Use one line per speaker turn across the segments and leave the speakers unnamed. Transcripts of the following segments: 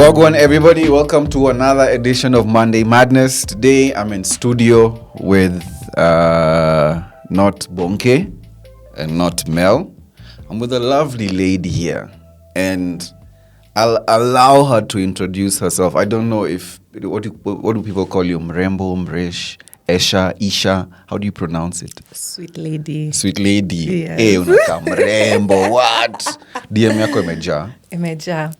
Wagwan, everybody, welcome to another edition of ManDay Madness. Today I'm in studio with not Bonke and not Mel. I'm with a lovely lady here, and I'll allow her to introduce herself. I don't know if what do people call you? Mrembo, Mresh, Esha, Isha. How do you pronounce it?
Sweet lady.
Sweet lady.
Yes.
Hey, unaka mrembo. What? DM yako imejaa.
Imejaa.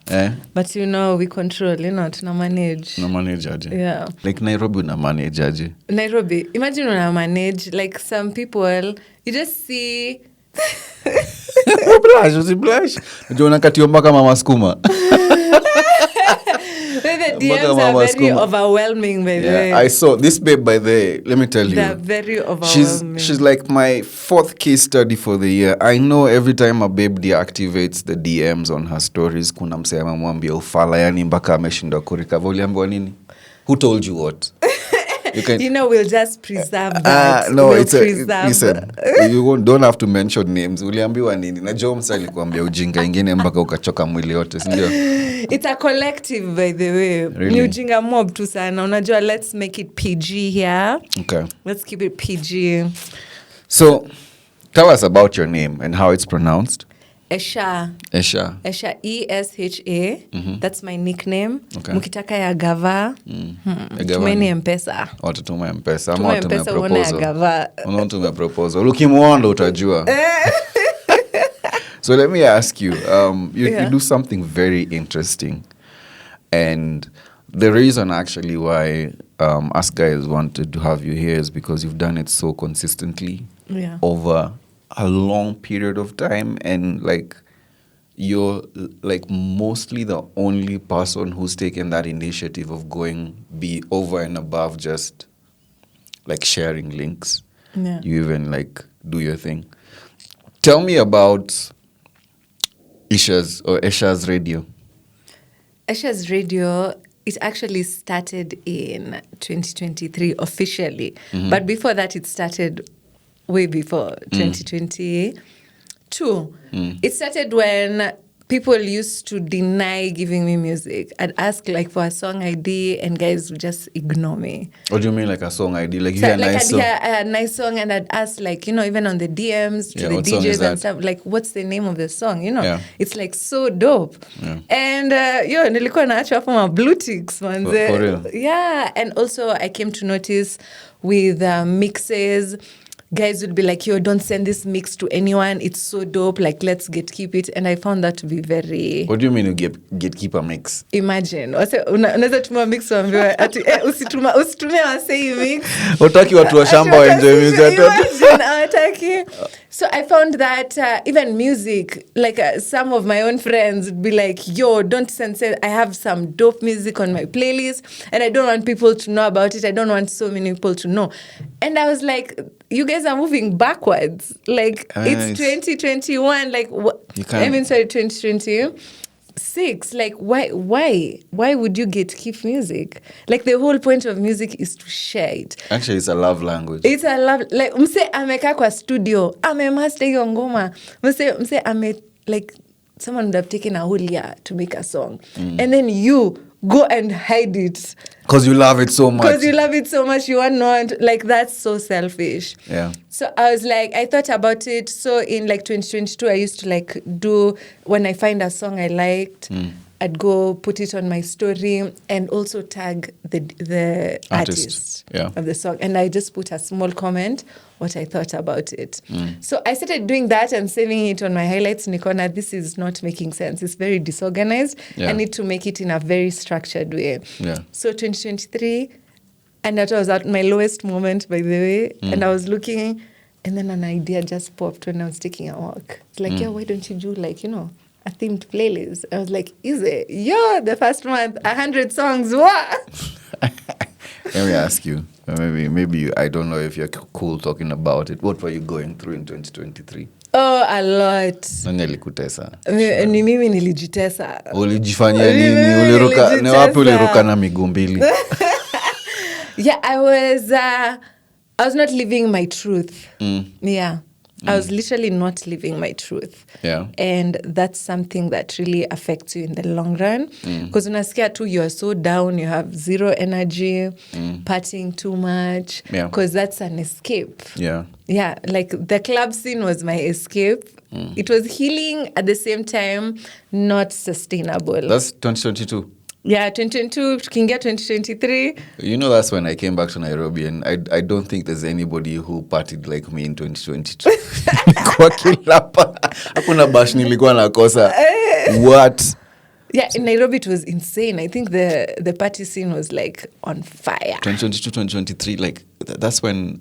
But we control, tuna manage.
Na manage aje?
Yeah.
Like Nairobi una manage aje?
Nairobi, imagine una manage. Like some people, you just see...
Blush. Unajua unakatio mpaka mama skuma.
The DMs are very overwhelming, by the way.
I saw this babe, by the way, let me tell you.
They're very overwhelming.
She's like my fourth case study for the year. I know every time a babe deactivates the DMs on her stories, kuna msee amemwambia ufala, yani mpaka ameshindwa kurecover. Uliambiwa nini? Who told you what?
We'll just preserve that.
No, listen, you don't have to mention names. Uliambiwa nini? Na Joms alikuambia ujinga ingine mpaka ukachoka mwili yote, si ndio?
It's a collective, by the way.
Really?
Ni ujinga mob tu sana. Unajua, let's make it PG here.
Okay.
Let's keep it PG.
So, tell us about your name and how it's pronounced.
Esha.
Esha.
Esha, E-S-H-A. Mm-hmm. That's my nickname.
Okay.
Mukitaka ya gava. Tumeni mpesa.
Tume mpesa.
Tume mpesa uone ya gava.
Tume proposal. Ukimuondo utajua. So let me ask you, you do something very interesting. And the reason actually why us guys wanted to have you here is because you've done it so consistently over a long period of time, and like you're like mostly the only person who's taken that initiative of going be over and above just like sharing links. You even like do your thing. Tell me about Esha's radio.
Esha's radio, it actually started in 2023 officially. Mm-hmm. But before that, it started way before 2022. It started when people used to deny giving me music. I'd ask like for a song ID and guys would just ignore me.
What do you mean like a song ID? Like you hear a nice song?
A nice song, and I'd ask like, even on the DMs to the DJs and stuff, like what's the name of the song? It's like so dope. Yeah. And nilikuwa naacha hapo ma blue ticks manze.
For real?
Yeah, and also I came to notice with mixes, guys would be like, don't send this mix to anyone. It's so dope. Like, let's gatekeep it. And I found that to be very...
What do you mean you gatekeep a mix?
Imagine. Unaweza tuma mix wambiwa. Usitumia wasei mix.
Utaki watu wa shamba wa enjoy music.
Imagine. Awataki. So I found that even music, like some of my own friends would be like, don't send. I have some dope music on my playlist and I don't want people to know about it. I don't want so many people to know. And I was like, you guys are moving backwards. Like, it's 2021. Like, 2026. Like, why would you gatekeep music? Like, the whole point of music is to share it.
Actually, it's a love language.
It's a love, like, mse ameka kwa studio, master hiyo ngoma. Mse like, someone would have taken a whole year to make a song. And then you go and hide it.
Because you love it so much.
You want, like, that's so selfish.
Yeah.
So I was like, I thought about it. So in like 2022, I used to like do, when I find a song I liked, I'd go put it on my story and also tag the artist of the song. And I just put a small comment, what I thought about it. So I started doing that and saving it on my highlights. Nikona, this is not making sense. It's very disorganized. I need to make it in a very structured way. Yeah. So 2023, and that was at my lowest moment, by the way. And I was looking, and then an idea just popped when I was taking a walk. It's like, why don't you do like, a themed playlist? I was like, easy. The first month, 100 songs. What?
Let me ask you. Maybe I don't know if you're cool talking about it. What were you going through in 2023?
Oh, a lot.
Nani alikutesa?
Ni mimi nilijitesa.
Ulijifanyia nini? Ni wapi uliruka na miguu mbili?
Yeah, I was not living my truth. Yeah. I was literally not living my truth.
Yeah.
And that's something that really affects you in the long run. Because unasikia tu you're so down, you have zero energy, partying too much. Because that's an escape.
Yeah.
Yeah, like the club scene was my escape. It was healing at the same time, not sustainable.
That's 2022.
Yeah, 2022, tukiingia 2023.
You know, that's when I came back to Nairobi, and I don't think there's anybody who partied like me in 2022. Kwa kilapa. Hakuna bash nilikuwa nakosa. What?
Yeah, in Nairobi it was insane. I think the party scene was like on fire.
2022, 2023, like that's when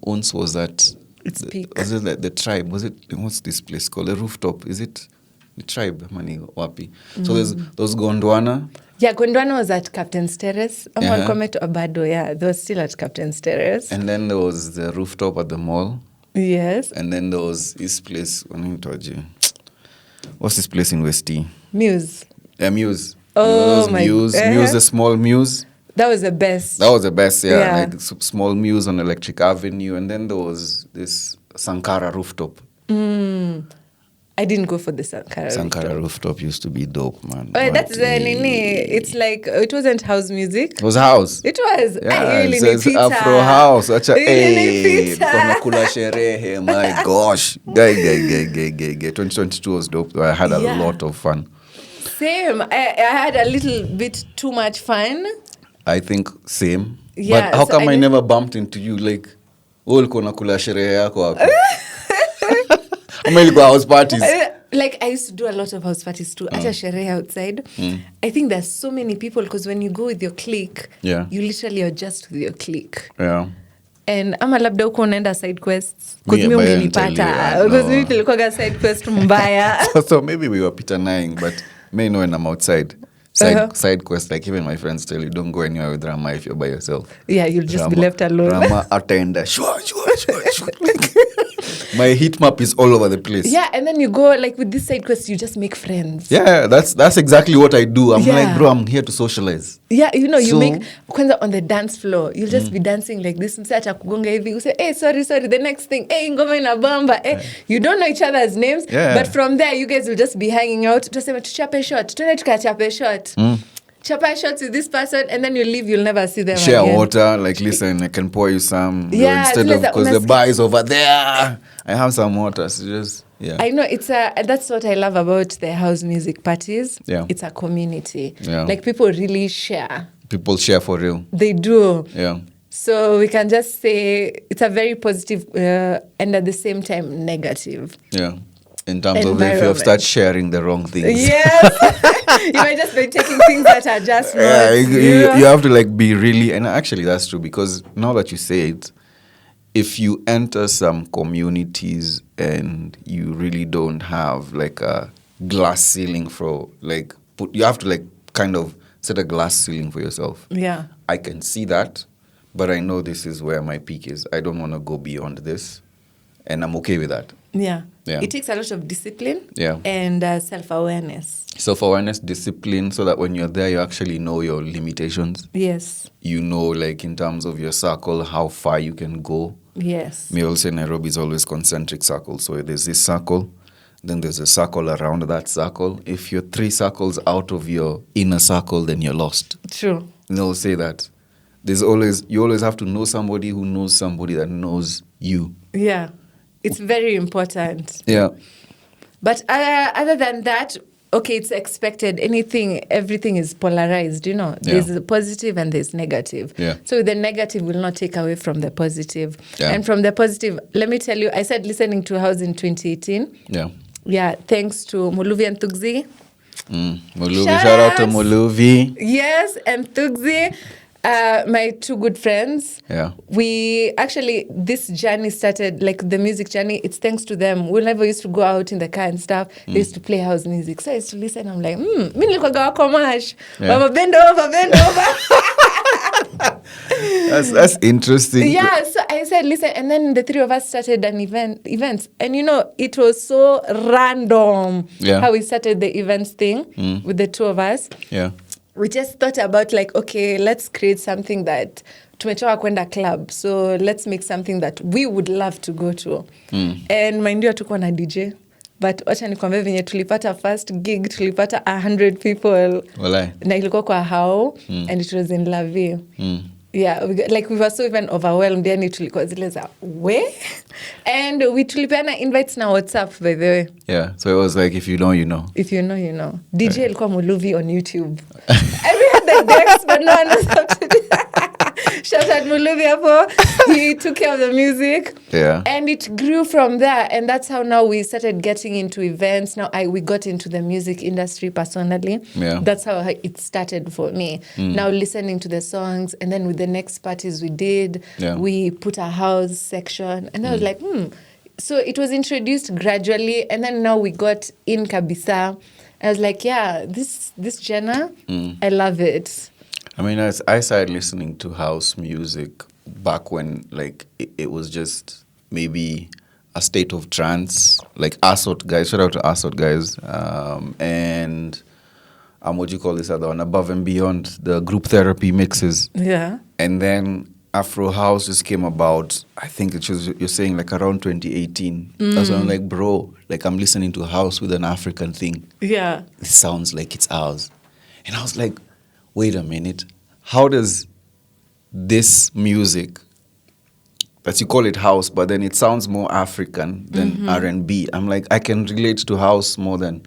Oontz was at
its peak.
Was it the tribe? Was it, what's this place called? The rooftop? Is it the tribe? Mani wapi? So there's Gondwana.
Yeah, Gondwana was at Captain's Terrace. Abado, yeah, they were still at Captain's Terrace.
And then there was the rooftop at the mall.
Yes.
And then there was this place, what's this place in Westie?
Muse.
Yeah, Muse.
Oh, my
Muse, Muse, the small Muse.
That was the best.
That was the best, yeah. Like small Muse on Electric Avenue. And then there was this Sankara rooftop.
I didn't go for the Sankara
rooftop used to be dope, man.
Oh, that's the nini. It's like, it wasn't house music.
It was house.
It was.
Yeah, it's Afro house. Such a, kula sherehe, my gosh. Guy. 2022 was dope. I had a lot of fun.
Same. I had a little bit too much fun.
I think same.
Yeah,
but how come I never bumped into you? Like, ulikuwa nakula sherehe yako hapo? House parties.
Like, I used to do a lot of house parties too. At a sherehe outside. I think there's so many people because when you go with your clique, you literally are just with your clique.
Yeah.
And ama labda huko unaenda side quests. Because me ungenipata. Because me nilikuwa side quest mbaya.
So maybe we were pitanaing, but may know when I'm outside. Side quest, like even my friends tell you, don't go anywhere with Rama if you're by yourself.
Yeah, you'll just be left alone.
Rama attender. Shua. My heat map is all over the place.
Yeah, and then you go, like with this side quest, you just make friends.
Yeah, that's exactly what I do. I'm like, bro, I'm here to socialize.
Yeah, you know, you make, kwanza on the dance floor, you'll just be dancing like this. Msata kugonga hivi, you say, hey, sorry. The next thing, hey, ngoma inabamba. Hey. You don't know each other's names, but from there, you guys will just be hanging out. Tutasema, tuchape shot. Tukachape shot. Chapa shots with this person, and then you leave, you'll never see them
Share
again.
water, like, listen, I can pour you some.
Yeah,
instead of, because the bar is over there, I have some water. So just,
I know, that's what I love about the house music parties.
Yeah.
It's a community.
Yeah.
Like, people really share.
People share for real.
They do.
Yeah.
So we can just say it's a very positive and at the same time negative.
Yeah. In terms of if you start sharing the wrong things.
Yes. You might just be taking things that are just wrong.
Yeah, you have to like be really, and actually that's true, because now that you say it, if you enter some communities and you really don't have like a glass ceiling for like, you have to like kind of set a glass ceiling for yourself.
Yeah.
I can see that, but I know this is where my peak is. I don't want to go beyond this, and I'm okay with that.
Yeah.
Yeah.
It takes a lot of discipline
Yeah.
and self-awareness.
Self-awareness, discipline, so that when you're there, you actually know your limitations.
Yes.
You know, like in terms of your circle, how far you can go.
Yes.
Me also in Nairobi is always concentric circles. So there's this circle, then there's a circle around that circle. If you're 3 circles out of your inner circle, then you're lost.
True.
They'll say that. You always have to know somebody who knows somebody that knows you.
Yeah. It's very important.
Yeah.
But other than that, okay, it's expected. Everything is polarized, you know.
Yeah.
There's positive and there's negative.
Yeah.
So the negative will not take away from the positive.
Yeah.
And from the positive, let me tell you, I started listening to House in 2018.
Yeah.
Yeah, thanks to Muluvi and Tugzi.
Muluvi, shout out to Muluvi.
Yes, and Tugzi. My 2 good friends.
Yeah.
We actually, this journey started, like the music journey, it's thanks to them. We never used to go out in the car and stuff. They used to play house music. So I used to listen. I'm like, mi nilikuwa gawa komash. Mama, bend over.
That's interesting.
Yeah, so I said, listen, and then the 3 of us started an events. And you know, it was so random how we started the events thing with the 2 of us.
Yeah.
we just thought about like, okay, let's create something that tumetoka kwenda club, so let's make something that we would love to go to. And mind you, hatukuwa na DJ, but wacha nikwambie venye tulipata first gig, tulipata 100 people.
Walai.
Na ilikuwa kwa hao, and it was in La Vie. Yeah, we were so even overwhelmed. Yani tulikuwa zile za we, and we tulipeana invites na WhatsApp, by the way.
Yeah, so it was like, if you know, you know.
If you know, you know. DJ ilikuwa Muluvi on YouTube. We had the decks, but no one knows how to do. Shout out Muluvi hapo. He took care of the music.
Yeah.
And it grew from there. And that's how now we started getting into events. Now we got into the music industry personally.
Yeah.
That's how it started for me. Now listening to the songs. And then with the next parties we did, we put a house section. And I was like, So it was introduced gradually. And then now we got in kabisa. I was like, yeah, this genre, I love it.
I mean, I started listening to house music back when, like, it was just maybe a state of trance. Like, Assault guys, shout out to Assault guys. And what do you call this other one? Above and Beyond, the group therapy mixes.
Yeah.
And then Afro House just came about, I think it was, you're saying, like, around 2018. That's when I'm like, bro, like, I'm listening to house with an African thing.
Yeah.
It sounds like it's ours. And I was like, wait a minute, how does this music, that you call it house, but then it sounds more African than R&B? I'm like, I can relate to house more than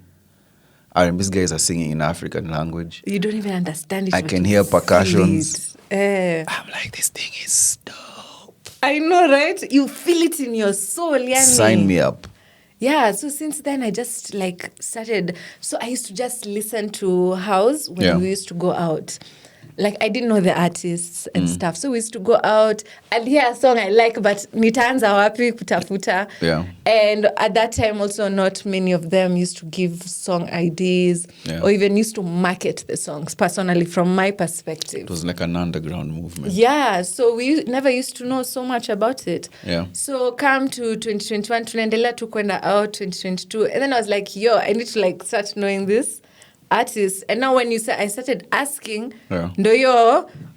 R&B. These guys are singing in African language.
You don't even understand it.
I can hear percussions.
I'm
like, this thing is dope.
I know, right? You feel it in your soul. Yani.
Sign me up.
Yeah, so since then I just like started. So I used to just listen to house when we used to go out. Like, I didn't know the artists and stuff. So we used to go out and hear a song I like, but nitaanza wapi kutafuta.
Yeah.
And at that time also not many of them used to give song ideas or even used to market the songs personally from my perspective.
It was like an underground movement.
Yeah, so we never used to know so much about it.
Yeah.
So come to 2021, tunaendelea tu kwenda out 2022. And then I was like, yo, I need to like start knowing this artists. And now when you say, I started asking,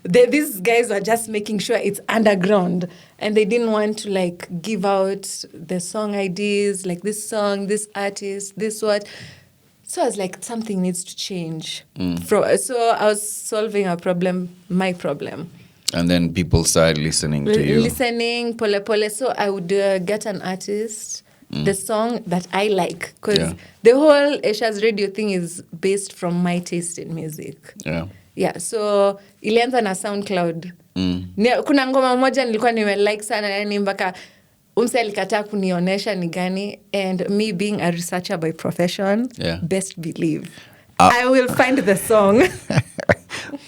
these guys were just making sure it's underground, and they didn't want to like give out the song ideas, like this song, this artist, this what. So I was like, something needs to change. So I was solving my problem.
And then people started listening to you.
Listening, pole pole. So I would get an artist, the song that I like. Because the whole Esha's radio thing is based from my taste in music.
Yeah.
Yeah, so ilianza na SoundCloud. Kuna ngoma moja nilikuwa like sana, yani mpaka umse alikataa kunionyesha ni gani. And me being a researcher by profession, best believe, I will find the song.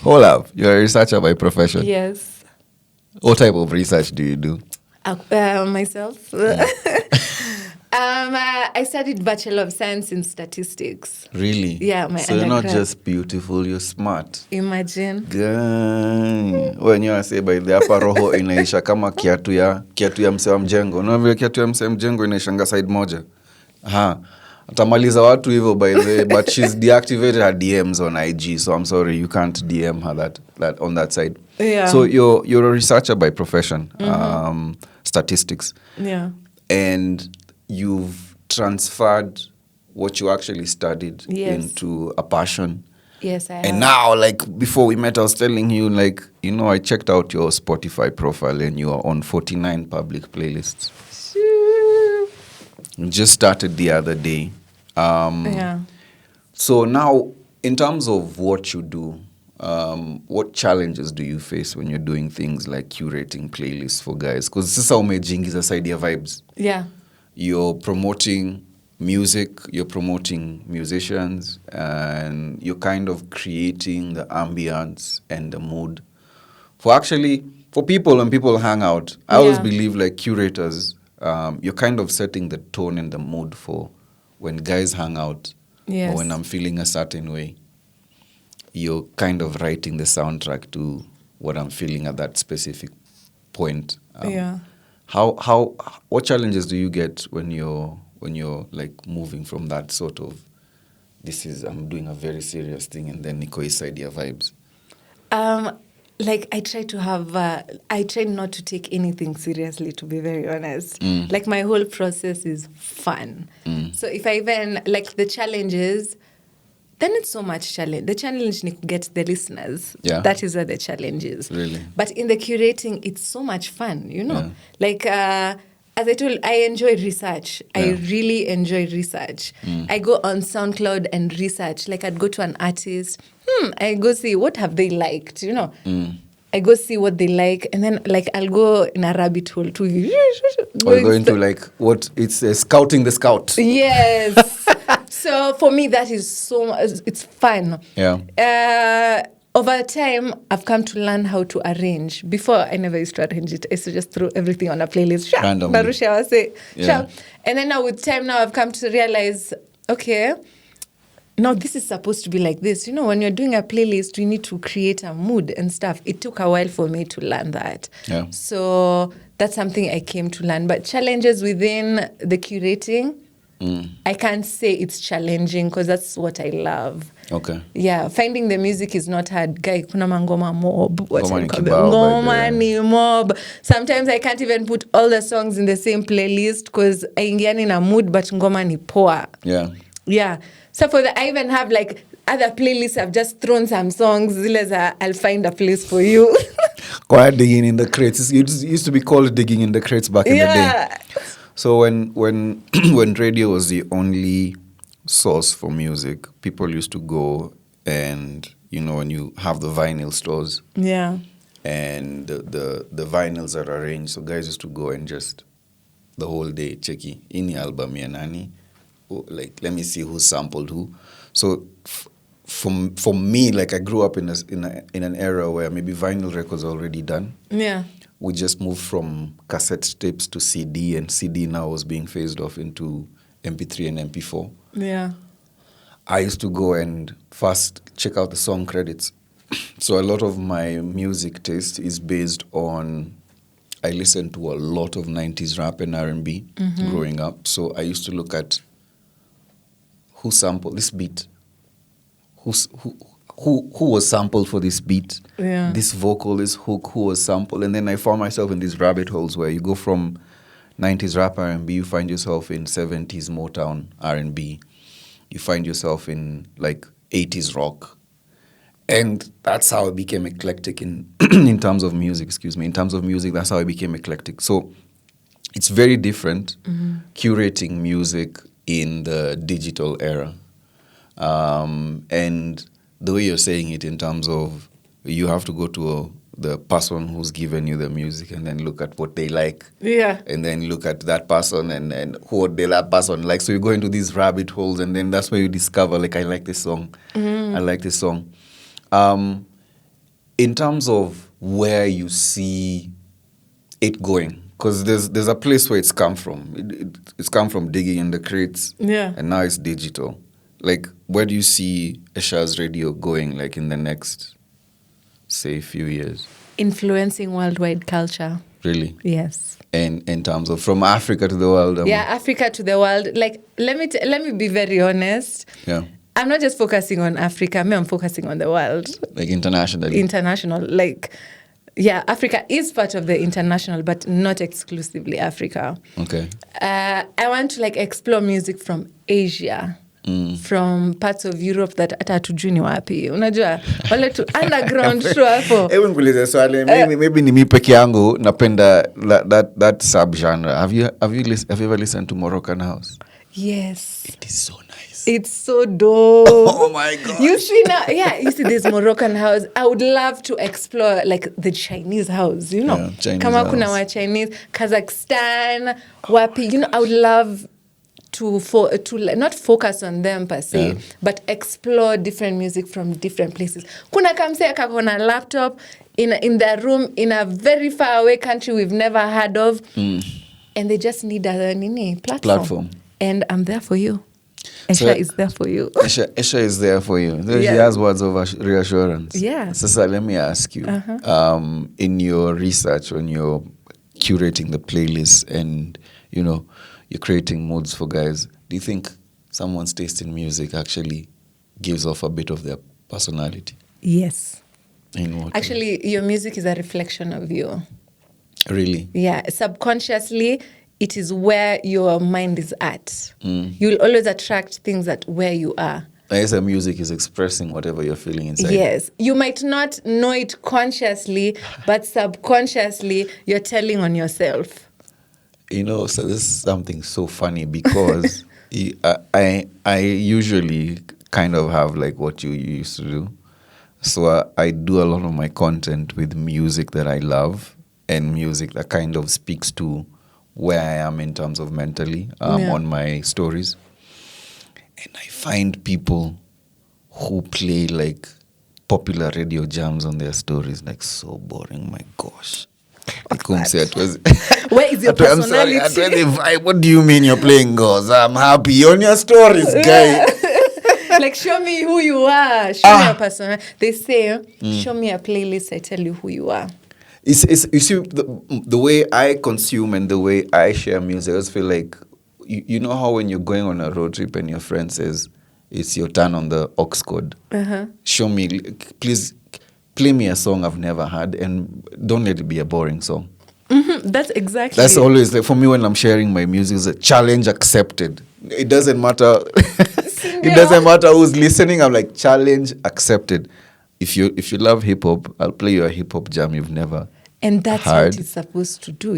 Hold up, you're a researcher by profession?
Yes.
What type of research do you do?
Myself? I studied Bachelor of Science in Statistics.
Really?
Yeah, my
So
undergrad.
you're not just beautiful, you're smart.
Imagine.
When you say by the upper roho inaisha kama kiatu ya msewa mjengo. Unavyo kiatu ya msewa mjengo inaishanga side moja. Atamaliza watu hivyo by the way, but she's deactivated her DMs on IG, so I'm sorry, you can't DM her that on that side.
Yeah.
So you're a researcher by profession, statistics.
Yeah.
And you've transferred what you actually studied into a passion.
Yes, I have.
And now, like, before we met, I was telling you, like, I checked out your Spotify profile and you are on 49 public playlists. You just started the other day. So now, in terms of what you do, what challenges do you face when you're doing things like curating playlists for guys? Because this is how umejingiza side ya vibes.
Yeah.
You're promoting music, you're promoting musicians, and you're kind of creating the ambience and the mood. For people, when people hang out, I always believe like curators, you're kind of setting the tone and the mood for when guys hang out, or when I'm feeling a certain way. You're kind of writing the soundtrack to what I'm feeling at that specific point. What challenges do you get when you're like moving from that sort of I'm doing a very serious thing, and then niko side ya vibes?
Like I try not to take anything seriously, to be very honest. Like my whole process is fun. So if I even like the challenges, then it's so much challenge. The challenge is to get the listeners.
Yeah.
That is where the challenge is.
Really?
But in the curating, it's so much fun, Like, as I told, I enjoy research. Yeah. I really enjoy research. I go on SoundCloud and research. Like, I'd go to an artist. I go see what have they liked, I go see what they like, and then like I'll go in a rabbit hole too.
Or going to like what it's scouting the scout.
Yes. So for me, that is it's fun.
Yeah.
Over time, I've come to learn how to arrange. Before, I never used to arrange it. I used to just throw everything on a playlist.
Randomly.
And then now with time, I've come to realize, okay, now this is supposed to be like this. When you're doing a playlist, you need to create a mood and stuff. It took a while for me to learn that.
Yeah.
So that's something I came to learn. But challenges within the curating, I can't say it's challenging because that's what I love.
Okay.
Yeah, finding the music is not hard. Guy, kuna mangoma mob.
Ngoma
ni mob. Sometimes I can't even put all the songs in the same playlist because I ingiani in a mood, but ngoma ni poa.
Yeah.
Yeah. So for that, I even have like other playlists. I've just thrown some songs. I'll find a place for you.
Quite digging in the crates. It used to be called digging in the crates back in the day. So when when radio was the only source for music, people used to go and when you have the vinyl stores.
Yeah.
And the vinyls are arranged, so guys used to go and just the whole day checking any album ya nani. Like, let me see who sampled who. So for me, like I grew up in an era where maybe vinyl records are already done.
Yeah.
We just moved from cassette tapes to CD, and CD now was being phased off into MP3 and MP4.
Yeah.
I used to go and first check out the song credits. So a lot of my music taste is based on, I listened to a lot of 90s rap and R&B growing up. So I used to look at who sampled this beat, who was sampled for this beat, this vocal, this hook, who was sampled. And then I found myself in these rabbit holes where you go from 90s rap R&B, you find yourself in 70s Motown R&B. You find yourself in like 80s rock. And that's how I became eclectic in terms of music, In terms of music, that's how I became eclectic. So it's very different curating music in the digital era. And the way you're saying it in terms of you have to go to the person who's given you the music and then look at what they like.
Yeah.
And then look at that person and what that person like. So you go into these rabbit holes and then that's where you discover, like, I like this song. I like this song. In terms of where you see it going, because there's a place where it's come from. It's come from digging in the crates.
Yeah.
And now it's digital. Like, where do you see Esha's radio going, like, in the next, say, few years?
Influencing worldwide culture.
Really?
Yes.
And in terms of from Africa to the world?
Yeah, Africa to the world. Like, let me be very honest.
Yeah.
I'm not just focusing on Africa. I'm focusing on the world.
Like internationally?
International. Like, yeah, Africa is part of the international, but not exclusively Africa.
Okay.
I want to, like, explore music from Asia. From parts of Europe that hata hatujui ni wapi. Unajua wale tu underground show hapo.
Hebu nikuulize swali, maybe ni mimi peke yangu napenda that subgenre. Have you ever listened to Moroccan house?
Yes.
It is so nice.
It's so dope.
Oh my God.
You see now, you see this Moroccan house. I would love to explore like the Chinese house,
Yeah, Chinese
Kama
house.
kuna wa Chinese, Kazakhstan, wapi, I would love to not focus on them per se, but explore different music from different places. Kuna kamse kakona laptop in their room in a very far away country we've never heard of, and they just need a platform. And I'm there for you. Esha is there for you.
Esha is there for you. She has words of reassurance.
Yeah.
So let me ask you, in your research, when you're curating the playlist and, you're creating moods for guys, do you think someone's taste in music actually gives off a bit of their personality.
Yes.
In what
Actually, your music is a reflection of you.
Really?
Yeah. Subconsciously, it is where your mind is at. You'll always attract things that where you are.
I guess the music is expressing whatever you're feeling inside.
Yes. You might not know it consciously, but subconsciously, you're telling on yourself.
So this is something so funny because I usually kind of have like what you used to do. So I do a lot of my content with music that I love and music that kind of speaks to where I am in terms of mentally on my stories. And I find people who play like popular radio jams on their stories like so boring. My gosh.
Where is your personality?
I'm sorry, what do you mean you're playing goes? I'm happy on your stories, guy.
Like, show me who you are. Show me your personality. They say, show me a playlist, I tell you who you are.
You see, the way I consume and the way I share music, I just feel like, you know how when you're going on a road trip and your friend says, it's your turn on the aux code. Show me, please play me a song I've never heard and don't let it be a boring song.
That's exactly.
That's always like for me when I'm sharing my music, it's a challenge accepted. It doesn't matter. It doesn't matter who's listening. I'm like, challenge accepted. If you love hip hop, I'll play you a hip hop jam you've never.
And that's
heard.
what it's supposed to do,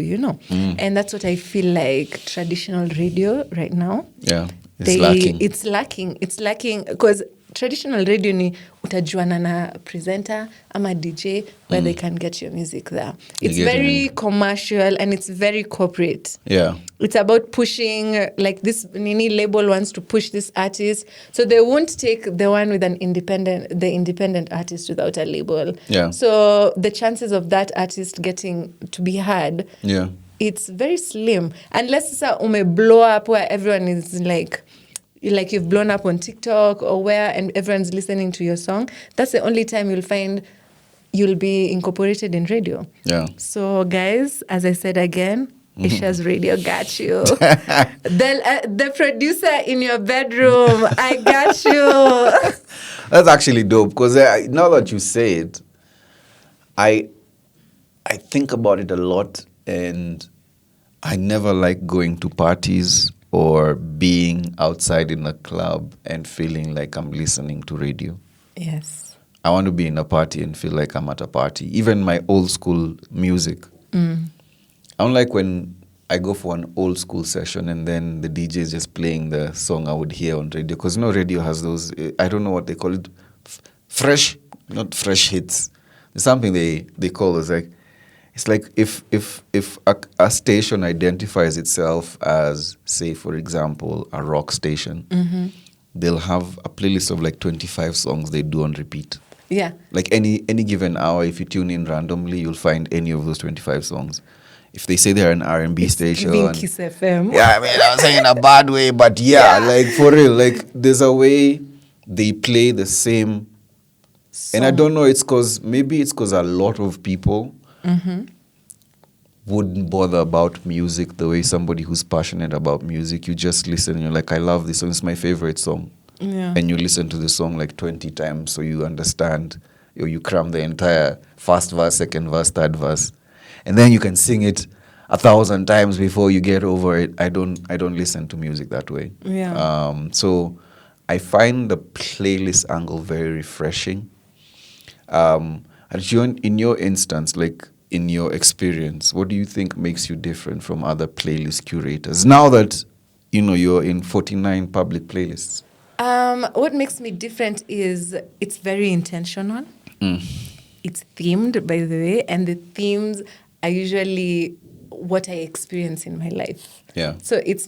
And that's what I feel like traditional radio right now.
Yeah, lacking.
It's lacking because traditional radio ni utajuana na presenter ama DJ where they can get your music there. It's very commercial and it's very corporate.
Yeah.
It's about pushing, like this Nini label wants to push this artist. So they won't take the one with the independent artist without a label.
Yeah.
So the chances of that artist getting to be heard, it's very slim. Unless it's blow up where everyone is like you've blown up on TikTok or where and everyone's listening to your song. That's the only time you'll find you'll be incorporated in radio.
Yeah.
So guys, as I said again, Esha's radio got you. The producer in your bedroom, I got you.
That's actually dope because now that you say it, I think about it a lot and I never like going to parties or being outside in a club and feeling like I'm listening to radio.
Yes.
I want to be in a party and feel like I'm at a party. Even my old school music. I don't like when I go for an old school session and then the DJ is just playing the song I would hear on radio. Because radio has those, I don't know what they call it, not fresh hits. There's something they call it. It's like if a station identifies itself as, say, for example, a rock station, they'll have a playlist of like 25 songs they do on repeat.
Yeah.
Like any given hour, if you tune in randomly, you'll find any of those 25 songs. If they say they're an R&B station.
Kiss FM.
Yeah, I mean, I was saying in a bad way, but like for real, like there's a way they play the same. And I don't know, maybe it's because a lot of people wouldn't bother about music the way somebody who's passionate about music. You just listen and you're like, I love this song. It's my favorite song.
Yeah.
And you listen to the song like 20 times so you understand, or you cram the entire first verse, second verse, third verse. And then you can sing it 1,000 times before you get over it. I don't listen to music that way.
Yeah.
So I find the playlist angle very refreshing. And in your instance, like in your experience, what do you think makes you different from other playlist curators? Now that, you're in 49 public playlists.
What makes me different is it's very intentional. It's themed, by the way, and the themes are usually what I experience in my life.
Yeah.
So it's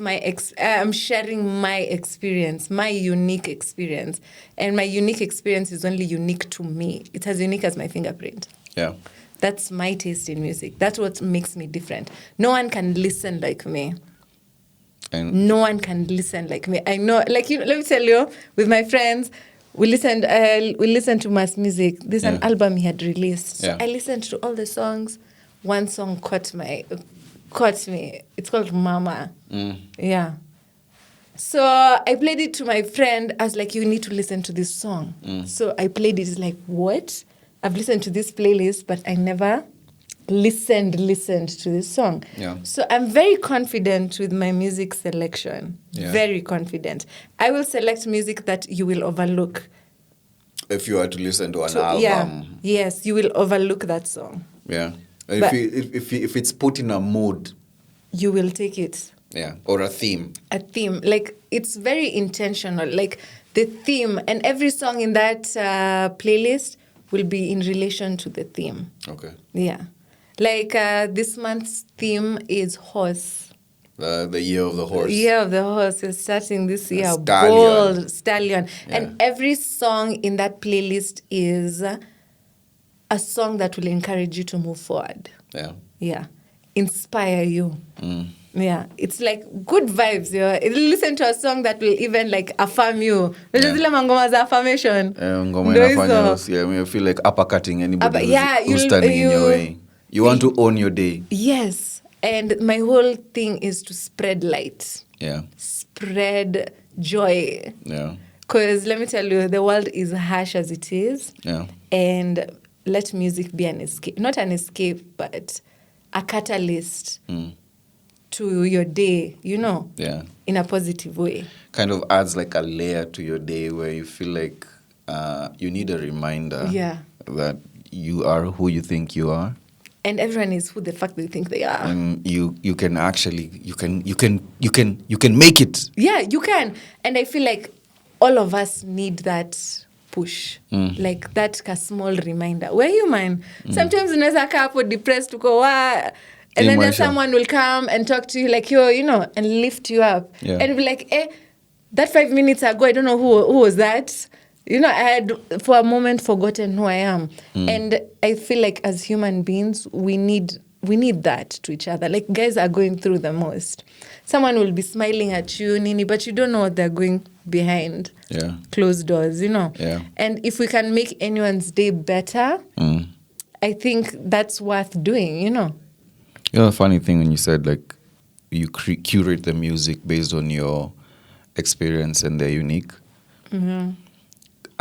I'm sharing my experience, my unique experience. And my unique experience is only unique to me. It's as unique as my fingerprint.
Yeah.
That's my taste in music. That's what makes me different. No one can listen like me.
And
no one can listen like me. I know, let me tell you, with my friends, we listened to mass music. There's an album he had released. So I listened to all the songs. One song caught me. It's called Mama. Yeah. So I played it to my friend. I was like, you need to listen to this song. So I played it. It's like, what? I've listened to this playlist, but I never listened to this song.
Yeah.
So I'm very confident with my music selection.
Yeah.
Very confident. I will select music that you will overlook.
If you are to listen to an album.
Yeah. Yes, you will overlook that song.
Yeah.
But
If it's put in a mood.
You will take it.
Yeah. Or a theme.
A theme. Like, it's very intentional. Like, the theme, and every song in that playlist will be in relation to the theme.
Okay.
Yeah. Like, this month's theme is horse.
The year of the horse.
Year of the horse is starting this year.
Stallion.
Bold stallion.
Yeah.
And every song in that playlist is a song that will encourage you to move forward.
Yeah.
Yeah. Inspire you. Yeah. It's like good vibes. Listen to a song that will even like affirm you.
Yeah.
Zile mangoma za affirmation.
Ngoma
Ndio
inafanya
hizo.
yeah, you feel like uppercutting anybody who's
you'll-
standing in your way. You want to own your day.
Yes. And my whole thing is to spread light.
Yeah.
Spread joy.
Yeah.
Because let me tell you, the world is harsh as it is.
Yeah.
And let music be an escape. Not an escape, but a catalyst to your day,
Yeah.
in a positive way.
Kind of adds like a layer to your day where you feel like you need a reminder that you are who you think you are.
And everyone is who the fuck they think they are.
And you can actually you can make it.
Yeah, you can. And I feel like all of us need that push. Like that small reminder. We're human. Sometimes unaweza kaa hapo depressed uko wa and then someone will come and talk to you like and lift you up.
Yeah.
And be like, that 5 minutes ago, I don't know who was that. I had for a moment forgotten who I am. And I feel like as human beings, we need that to each other. Like, guys are going through the most. Someone will be smiling at you, Nini, but you don't know what they're going behind closed doors,
Yeah.
And if we can make anyone's day better, I think that's worth doing,
The funny thing when you said like you curate the music based on your experience and they're unique.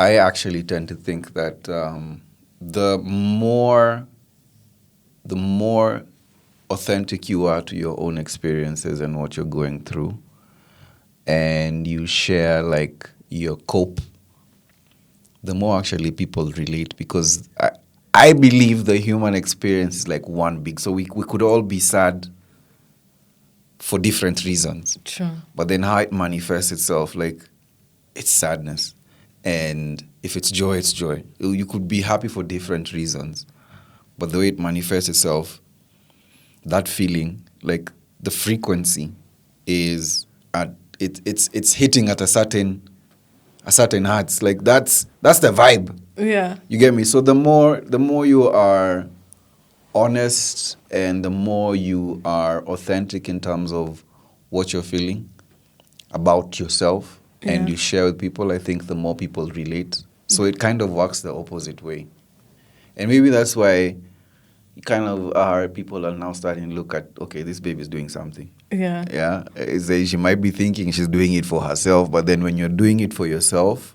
I actually tend to think that the more authentic you are to your own experiences and what you're going through, and you share like your cope, the more actually people relate, because I believe the human experience is like one big, so we could all be sad for different reasons.
True.
But then how it manifests itself, like it's sadness. And if it's joy, it's joy. You could be happy for different reasons. But the way it manifests itself, that feeling, like the frequency is it's hitting at a certain hertz. Like that's the vibe.
Yeah.
You get me? So the more you are honest and the more you are authentic in terms of what you're feeling about yourself and you share with people, I think the more people relate. So it kind of works the opposite way. And maybe that's why people are now starting to look at, okay, this baby is doing something.
Yeah.
Yeah. She might be thinking she's doing it for herself, but then when you're doing it for yourself,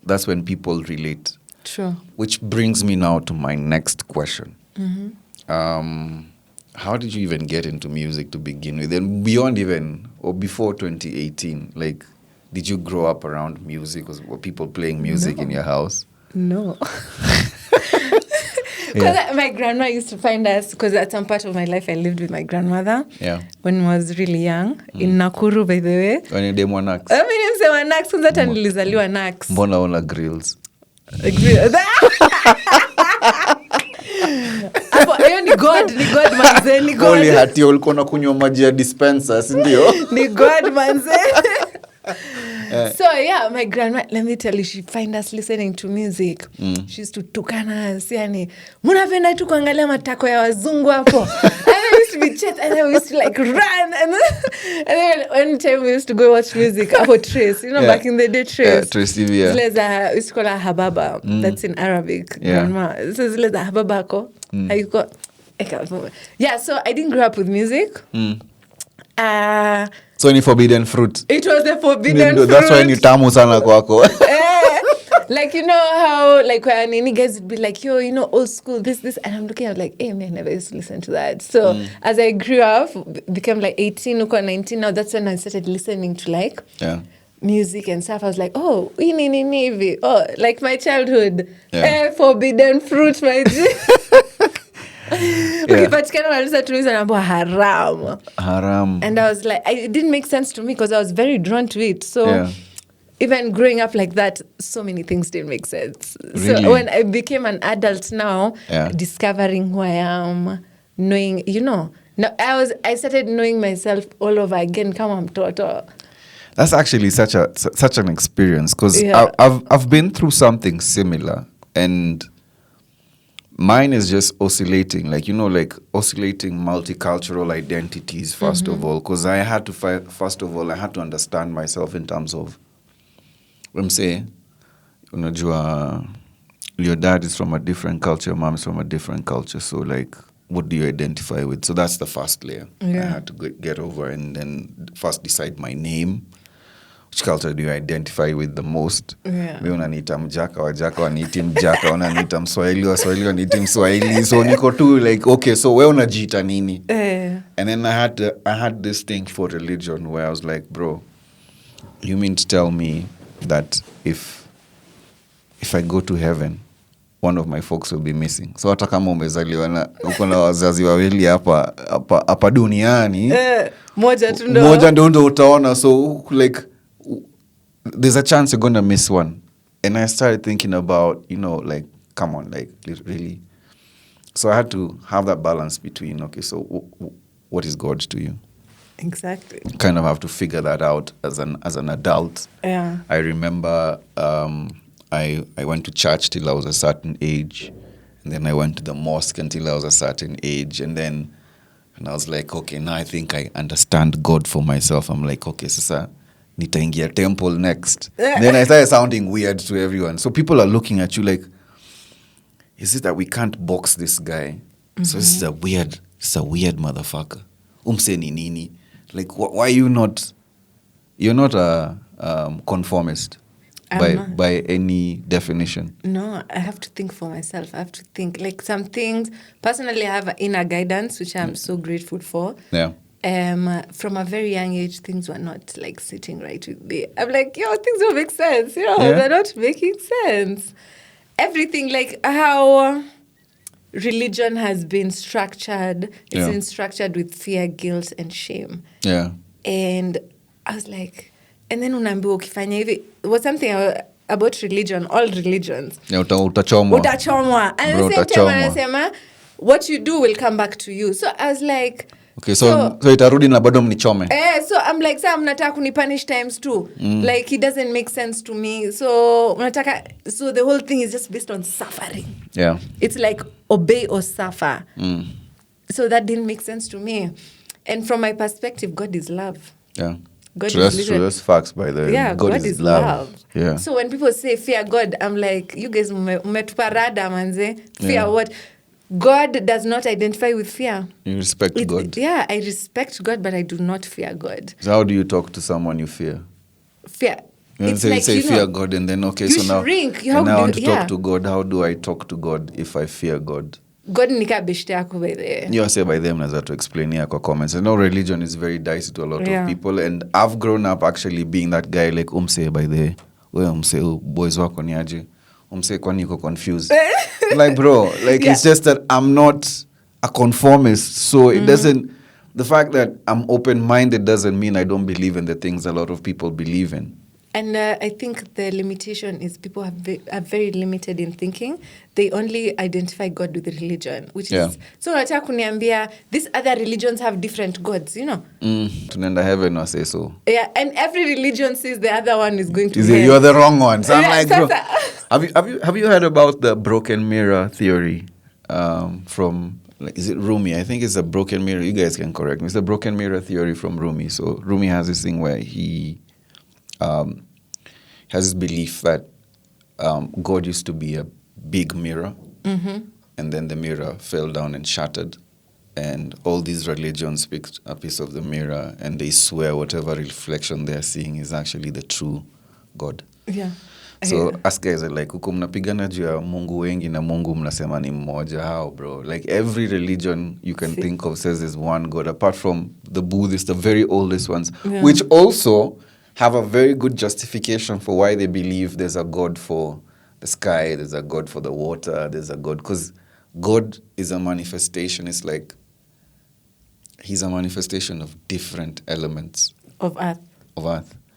that's when people relate.
True.
Which brings me now to my next question. How did you even get into music to begin with? And before 2018, like, did you grow up around music? Were people playing music in your house?
No. Because my grandma used to find us, because at some part of my life I lived with my grandmother when I was really young, in Nakuru, by the way.
When you demo Nax?
Mimi msewa Nax, kwanza hata nilizaliwa Nax.
Mbona una grills?
Hiyo ni God manze, ni God.
Koli hati ulikuwa unakunywa maji ya dispenser, si ndio?
Ni God manze. So yeah, my grandma, let me tell you, she find us listening to music. She used to tukana us, yani, munapenda tu kuangalia matako ya wazungu hapo. And I used to be chat, and I used to like run. And then one time we used to go watch music hapo Trace, back in the day, Trace.
Trace TV, yeah.
Zile we used to call her hababa. That's in Arabic, grandma. So zile za hababa ko. Yeah, so I didn't grow up with music.
So ni forbidden fruit.
It was the forbidden fruit.
That's why ni tamu sana kwako.
Like, you know how, like, when any guys would be like, yo, you know, old school, this, and I'm looking at like, hey, man, I never used to listen to that. So as I grew up, became like 18, 19, now that's when I started listening to like music and stuff. I was like, oh, like my childhood. Forbidden fruit, my G. Ukipatikana wanaweza tuliza naambia haram. And I was like, it didn't make sense to me because I was very drawn to it. So even growing up like that, so many things didn't make sense.
Really?
So when I became an adult now, discovering who I am, knowing, you know, now I started knowing myself all over again. Kama mtoto.
That's actually such an experience because I've been through something similar, and mine is just oscillating, like, you know, like oscillating multicultural identities first of all, because I had to understand myself in terms of, I'm saying, unajua, your dad is from a different culture, mom is from a different culture, so like, what do you identify with? So that's the first layer I had to get over, and then first decide my name. Which culture do you identify with the most? Mi unaniita Mjaka, Wajaka waniiti Mjaka, unaniita Mswahili, Waswahili waniiti Mswahili. So niko tu like, okay, so we unajiita nini? And then I had this thing for religion where I was like, bro, you mean to tell me that if I go to heaven, one of my folks will be missing? So hata kama umezaliwa na uko na wazazi wawili hapa duniani, moja ndo utaona. So like, there's a chance you're going to miss one. And I started thinking about, you know, like, come on, like, really. So I had to have that balance between, okay, so what is God to you?
Exactly.
Kind of have to figure that out as an adult.
Yeah.
I remember I went to church till I was a certain age. And then I went to the mosque until I was a certain age. And I was like, okay, now I think I understand God for myself. I'm like, okay, sasa nitaingia temple next. Then I started sounding weird to everyone. So people are looking at you like, is it that we can't box this guy? So this is a weird motherfucker. Umse ni nini? Like, why are you not? You're not a conformist by any definition.
No, I have to think for myself. I have to think. Like, some things, personally, I have inner guidance, which I'm so grateful for.
Yeah.
From a very young age, things were not like sitting right with me. I'm like, yo, things don't make sense. They're not making sense. Everything, like how religion has been structured, it's been structured with fear, guilt, and shame. Yeah. And I was like, and then unaambiwa ukifanya hivi, it was something about religion, all religions.
Yeah, utachomwa.
And at the same time, anasema, what you do will come back to you. So I was like,
okay, so itarudi na bado mnichome.
So I'm like, sasa mnataka kunipunish times two. Like, it doesn't make sense to me. So the whole thing is just based on suffering. Yeah. It's like obey or suffer. So that didn't make sense to me. And from my perspective, God is love. Yeah. God is
true. That's facts, by the way.
Yeah, God is love.
Yeah.
So when people say fear God, I'm like, you guys umetuparada manze. Fear what? God does not identify with fear.
You respect God.
Yeah, I respect God, but I do not fear God.
So how do you talk to someone you fear?
Fear.
You say fear God, and then, okay, so now I want to talk to God. How do I talk to God if I fear God?
God nika beshte yako by the
You say by them, naza to explain here kwa comments. I know religion is very dicey to a lot of people, and I've grown up actually being that guy like, by the way, boys wako ni aje? Kwani uko confused. Like, bro, like, it's just that I'm not a conformist. So it doesn't, the fact that I'm open-minded doesn't mean I don't believe in the things a lot of people believe in.
And I think the limitation is people are very limited in thinking. They only identify God with religion, which is... So nataka kuniambia, these other religions have different gods, you know?
Tunaenda heaven or say so.
Yeah, and every religion says the other one is going to hell.
You're the wrong one. So I'm like, bro, have you heard about the broken mirror theory from... Like, is it Rumi? I think it's a broken mirror. You guys can correct me. It's a broken mirror theory from Rumi. So Rumi has this thing where he... has this belief that God used to be a big mirror, and then the mirror fell down and shattered, and all these religions pick a piece of the mirror and they swear whatever reflection they're seeing is actually the true God.
Yeah.
So us guys are like, huko mnapigana juu ya Mungu wengi na Mungu mnasema ni mmoja. How, bro? Like every religion you can think of says there's one God, apart from the Buddhists, the very oldest ones, which also have a very good justification for why they believe there's a God for the sky, there's a God for the water, there's a God. Because God is a manifestation. It's like he's a manifestation of different elements.
Of earth.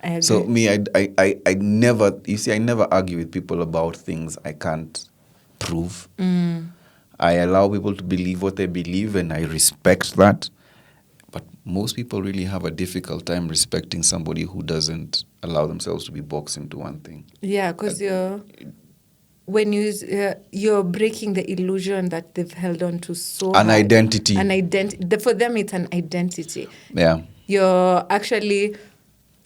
I agree.
So me, I never, you see, I never argue with people about things I can't prove. I allow people to believe what they believe, and I respect that. But most people really have a difficult time respecting somebody who doesn't allow themselves to be boxed into one thing.
Yeah, because you're breaking the illusion that they've held on to so
An
hard.
identity.
For them, it's an identity.
Yeah.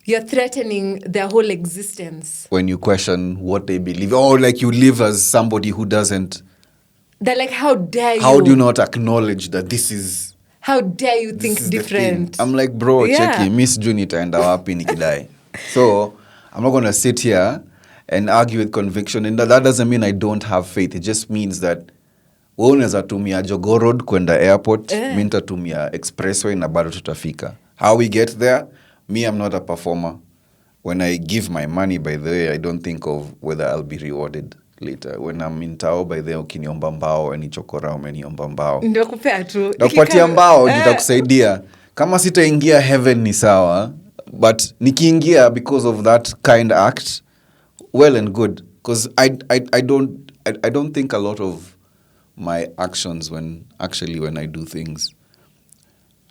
You're threatening their whole existence.
When you question what they believe, or like you live as somebody who doesn't.
They're like, how dare you?
How do you not acknowledge that this is...
How dare you think different?
I'm like, bro, cheki, Miss Juni itaenda wapi nikidai. So, I'm not going to sit here and argue with conviction. And that doesn't mean I don't have faith. It just means that wewe unaweza tumia Jogoo Road kwenda airport, mimi nitatumia expressway na bado tutafika. How we get there? Me, I'm not a performer. When I give my money, by the way, I don't think of whether I'll be rewarded later. When I'm in tao, by the way, ukiniomba mbao, nichokora umeniomba mbao.
Ndio kupea tu.
Nakupatia mbao, nitakusaidia. Kama sitaingia heaven ni sawa, but nikiingia because of that kind act, well and good. Because I don't think a lot of my actions when I do things,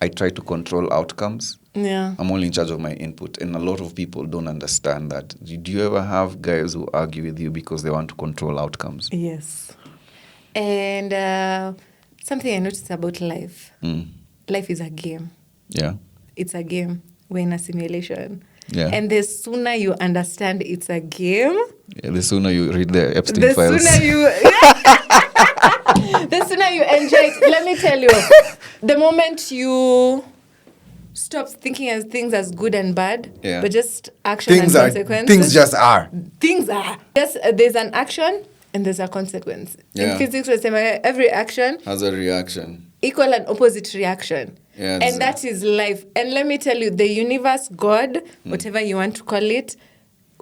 I try to control outcomes.
Yeah.
I'm only in charge of my input. And a lot of people don't understand that. Do you ever have guys who argue with you because they want to control outcomes?
Yes. And something I noticed about life. Life is a game.
Yeah.
It's a game. We're in a simulation.
Yeah.
And the sooner you understand it's a game...
Yeah, the sooner you read the Epstein files.
The sooner you enjoy it. Let me tell you, the moment you stop thinking of things as good and bad, but just action and consequences.
Things just are.
Things are. Yes, there's an action and there's a consequence. In physics, we say every action
has a reaction.
Equal and opposite reaction.
Yeah,
and that is life. And let me tell you, the universe, God, whatever you want to call it,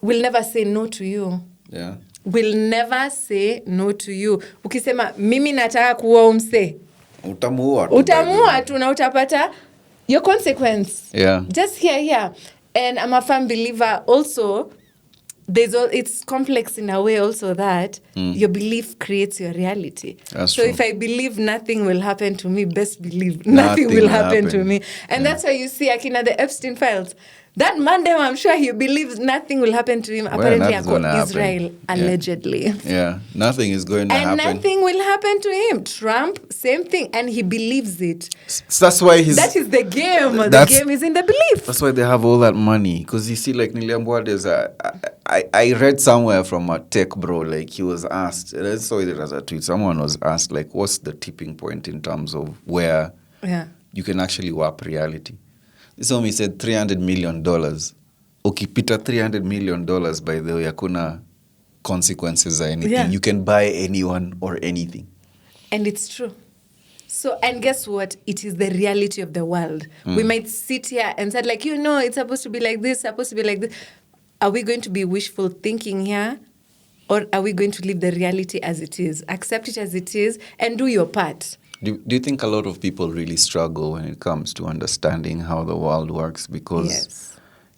will never say no to you.
Yeah.
Will never say no to you. Ukisema, mimi nataka kuwa umse. Utamuua tu na utapata your consequence.
Yeah.
Just here. And I'm a firm believer also, it's complex in a way also that your belief creates your reality.
That's
so
true.
If I believe nothing will happen to me, best believe nothing will happen to me. And that's why you see Akina the Epstein files. That ManDay, I'm sure he believes nothing will happen to him. Apparently, Israel, allegedly.
Yeah, nothing is going to happen.
And nothing will happen to him. Trump, same thing. And he believes it.
That's why
that is the game. The game is in the belief.
That's why they have all that money. Because you see, like, Niliambwa, I read somewhere from a tech bro, like, he was asked, and I saw it as a tweet, someone was asked, like, what's the tipping point in terms of where you can actually warp reality? This homie said $300 million. Ukipita $300 million, by the way, hakuna consequences or anything. Yeah. You can buy anyone or anything.
And it's true. So, and guess what? It is the reality of the world. We might sit here and say, like, it's supposed to be like this, supposed to be like this. Are we going to be wishful thinking here? Or are we going to live the reality as it is? Accept it as it is and do your part.
Do you think a lot of people really struggle when it comes to understanding how the world works? Because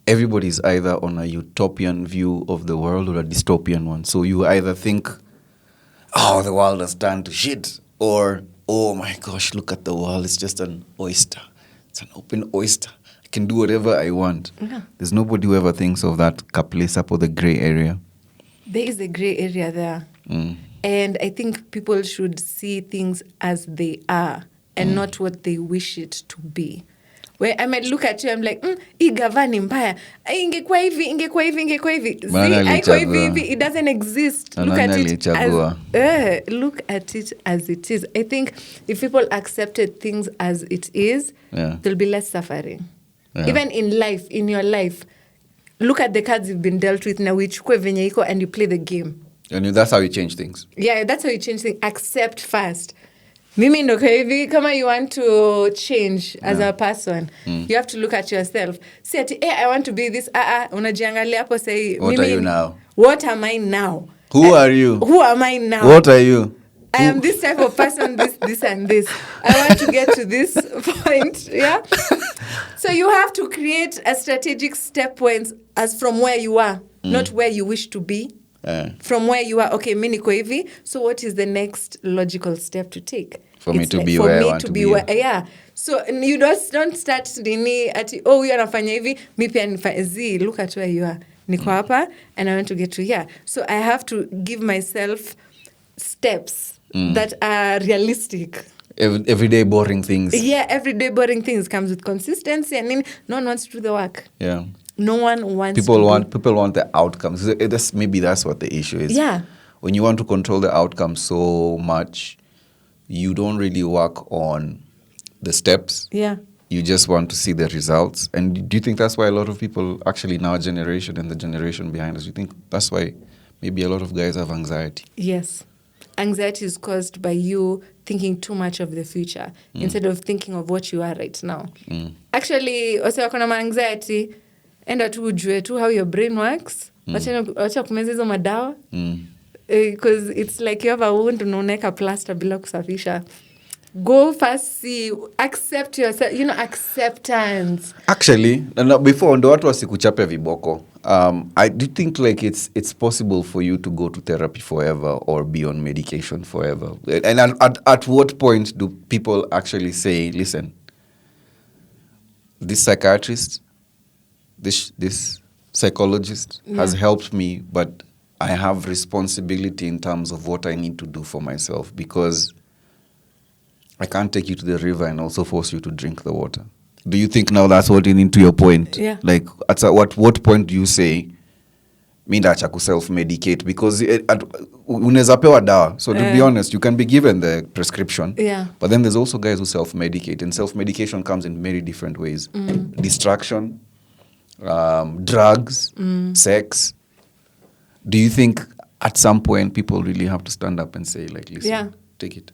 everybody's either on a utopian view of the world or a dystopian one. So you either think, the world has turned to shit, or, oh my gosh, look at the world, it's just an oyster. It's an open oyster. I can do whatever I want. Yeah. There's nobody who ever thinks of that place up or the gray area.
There is a gray area there. And I think people should see things as they are and not what they wish it to be. where I might look at you, I'm like, hii gava ni mbaya. Ingekuwa hivi. See, haiko hivi. It doesn't exist. Look at it as it is. I think if people accepted things as it is, there'll be less suffering. Yeah. Even in life, in your life, look at the cards you've been dealt with now, uchukue venye iko and you play the game.
And that's how you change things.
Yeah, that's how you change things. Accept first. Mimi ndo hivi, kama you want to change as a person, you have to look at yourself. See ati, I want to be this. Unajiangalia hapo say,
what are you now?
What am I now?
Who are you?
Who am I now?
What are you?
I am this type of person, this and this. I want to get to this point, yeah? So you have to create a strategic step points as from where you are, not where you wish to be. From where you are, okay, mimi niko hivi, so what is the next logical step to take?
For me to be where I want to be.
Yeah. So you don't start nini ati, huyu anafanya hivi, mi pia nifanye. Look at where you are. Niko hapa, and I want to get to here. So I have to give myself steps that are realistic.
Everyday boring things.
Yeah, everyday boring things comes with consistency, and no one wants to do the work.
Yeah.
No one wants
people want the outcomes. Maybe that's what the issue is.
Yeah.
When you want to control the outcome so much, you don't really work on the steps.
Yeah.
You just want to see the results. And do you think that's why a lot of people, actually in our generation and the generation behind us, you think that's why maybe a lot of guys have anxiety?
Yes. Anxiety is caused by you thinking too much of the future instead of thinking of what you are right now. Actually, wase wako na anxiety, enda tu ujue tu how your brain works. Wacha kumeza hizo madawa. Because it's like you have a wound, unaoneka plaster bila kusafisha. Go first, see, accept yourself, acceptance.
Actually, before ndo watu wasikuchape viboko. I do think like it's possible for you to go to therapy forever or be on medication forever. And at what point do people actually say, listen, this psychiatrist, this psychologist has helped me, but I have responsibility in terms of what I need to do for myself, because I can't take you to the river and also force you to drink the water. Do you think now that's what you need to your point?
Yeah.
Like, at what point do you say, mi ndacha ku self-medicate? Because unaweza pewa dawa. So to be honest, you can be given the prescription.
Yeah.
But then there's also guys who self-medicate. And self-medication comes in many different ways. Distraction, drugs, sex. Do you think at some point people really have to stand up and say, like, listen, take it.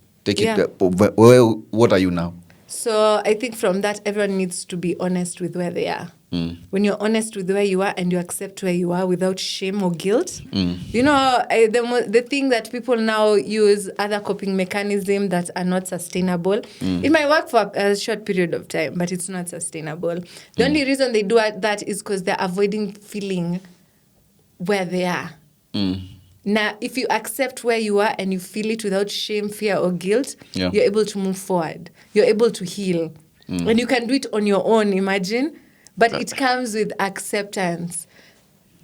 What are you now?
So I think from that, everyone needs to be honest with where they are. When you're honest with where you are and you accept where you are without shame or guilt, the thing that people now use other coping mechanisms that are not sustainable. It might work for a short period of time, but it's not sustainable. The only reason they do that is because they're avoiding feeling where they are. Now, if you accept where you are and you feel it without shame, fear, or guilt, you're able to move forward. You're able to heal. And you can do it on your own, imagine. But it comes with acceptance.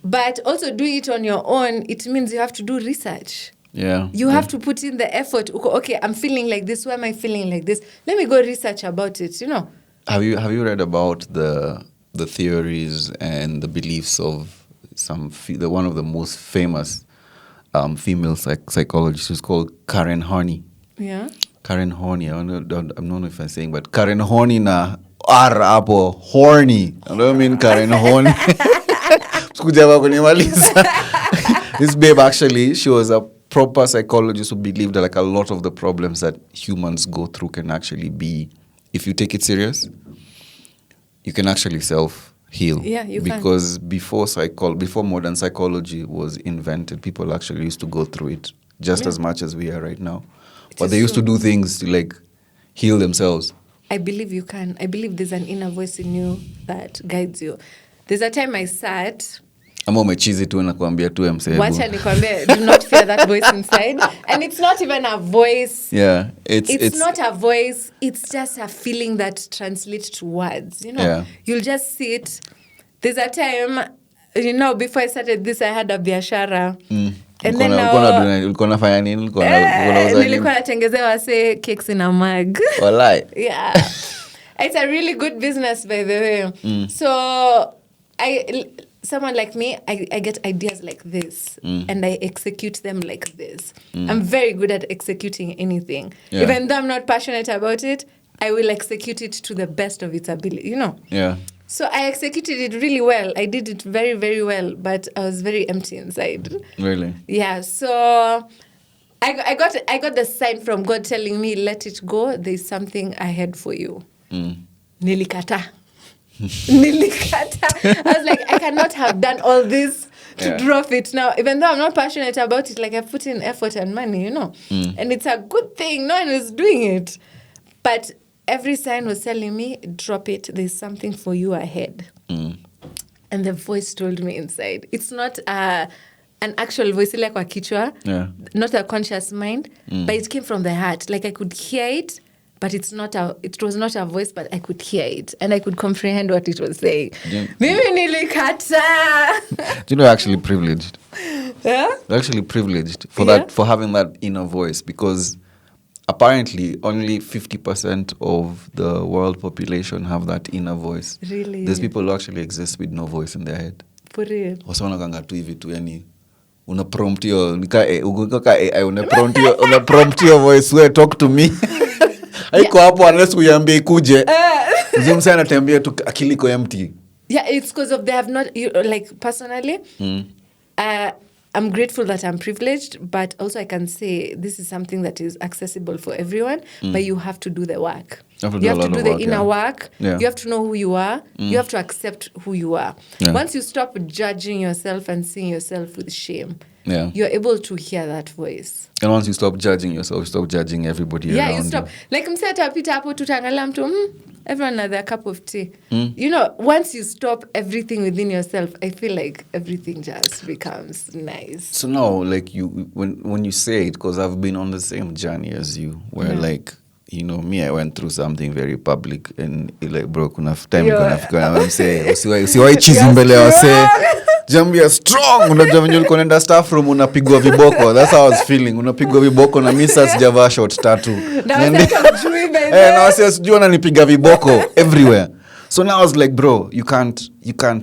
But also doing it on your own, it means you have to do research.
Yeah.
You have to put in the effort. Okay, I'm feeling like this. Why am I feeling like this? Let me go research about it,
Have you read about the theories and the beliefs of one of the most famous female psychologist who's called Karen Horney?
Yeah.
Karen Horney. I don't know if I'm saying, but Karen Horney na apo horny. I don't mean Karen Horney. This babe, actually, she was a proper psychologist who believed that like a lot of the problems that humans go through can actually be, if you take it serious, you can actually self-heal.
Yeah, you can.
Because before modern psychology was invented, people actually used to go through it just as much as we are right now. But they used to do things to like heal themselves.
I believe you can. I believe there's an inner voice in you that guides you. There's a time I sat.
Ama umechizi tu nakuambia tu msebo.
Wacha nikwambie, do not fear that voice inside. And it's not even a voice.
Yeah.
It's not a voice. It's just a feeling that translates to words.
Yeah.
You'll just see it. There's a time, before I started this, I had a biashara. And then
ulikuwa nafanya nini?
Nilikuwa natengezewa say cakes in a mug.
Walai.
Yeah. It's a really good business, by the way. So someone like me, I get ideas like this and I execute them like this. I'm very good at executing anything.
Yeah.
Even though I'm not passionate about it, I will execute it to the best of its ability,
Yeah.
So I executed it really well. I did it very, very well, but I was very empty inside.
Really?
Yeah, so I got the sign from God telling me, let it go. There's something ahead for you. Nilikata. Nilikata. I was like, I cannot have done all this to drop it now. Even though I'm not passionate about it, like I put in effort and money, And it's a good thing. No one is doing it. But every sign was telling me, drop it. There's something for you ahead. And the voice told me inside. It's not an actual voice, like kwa kichwa, not a conscious mind, but it came from the heart. Like I could hear it, but it was not a voice, but I could hear it. And I could comprehend what it was saying. Mimi nilikata.
Do you know, actually privileged?
Yeah?
You're actually privileged for having that inner voice, because apparently only 50% of the world population have that inner voice.
Really?
There's people who actually exist with no voice in their head.
For real?
Wasanakanga tu hivi tu, yani unaprompt your unaprompt your voice, where talk to me. Haiko hapo unless uiambie ikuje. Mzee anatembea tu akili iko empty.
Yeah, it's because of they have not, like personally, I'm grateful that I'm privileged, but also I can say this is something that is accessible for everyone, but you have to do the work. You have to do the inner work.
Yeah.
You have to know who you are. You have to accept who you are.
Yeah.
Once you stop judging yourself and seeing yourself with shame,
you're
able to hear that voice.
And once you stop judging yourself, you stop judging everybody around you.
Yeah, you stop. Like mse atapita hapo tutangala mtu, everyone has a cup of tea. Once you stop everything within yourself, I feel like everything just becomes nice.
So now, like when you say it, because I've been on the same journey as you, where like, me, I went through something very public, and like, bro, kuna time I'm saying, usiwai chizi mbele wase, jambi ya strong, unajua venye ulikuwa unaenda staff room unapigwa viboko. That's how I was feeling. Unapigwa viboko na misa sijavaa short tattoo. Na wase sijui wananipiga viboko everywhere. So now I was like, bro, you can't